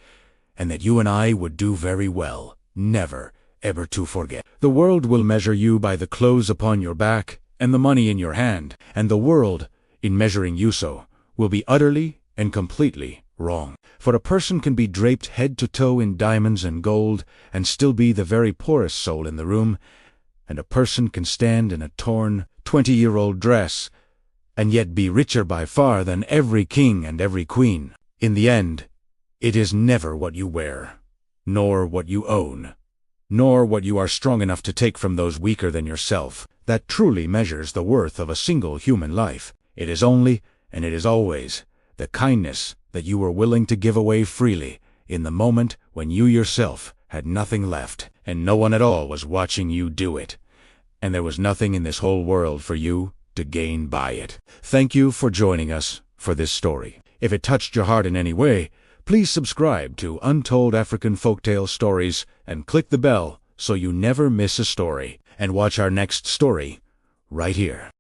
and that you and I would do very well never ever to forget. The world will measure you by the clothes upon your back and the money in your hand, and the world, in measuring you so, will be utterly and completely wrong. For a person can be draped head to toe in diamonds and gold and still be the very poorest soul in the room, and a person can stand in a torn 20-year-old dress and yet be richer by far than every king and every queen. In the end, it is never what you wear, nor what you own, nor what you are strong enough to take from those weaker than yourself, that truly measures the worth of a single human life. It is only, and it is always, the kindness that you were willing to give away freely in the moment when you yourself had nothing left, and no one at all was watching you do it, and there was nothing in this whole world for you to gain by it. Thank you for joining us for this story. If it touched your heart in any way, please subscribe to Untold African Folktale Stories and click the bell so you never miss a story. And watch our next story right here.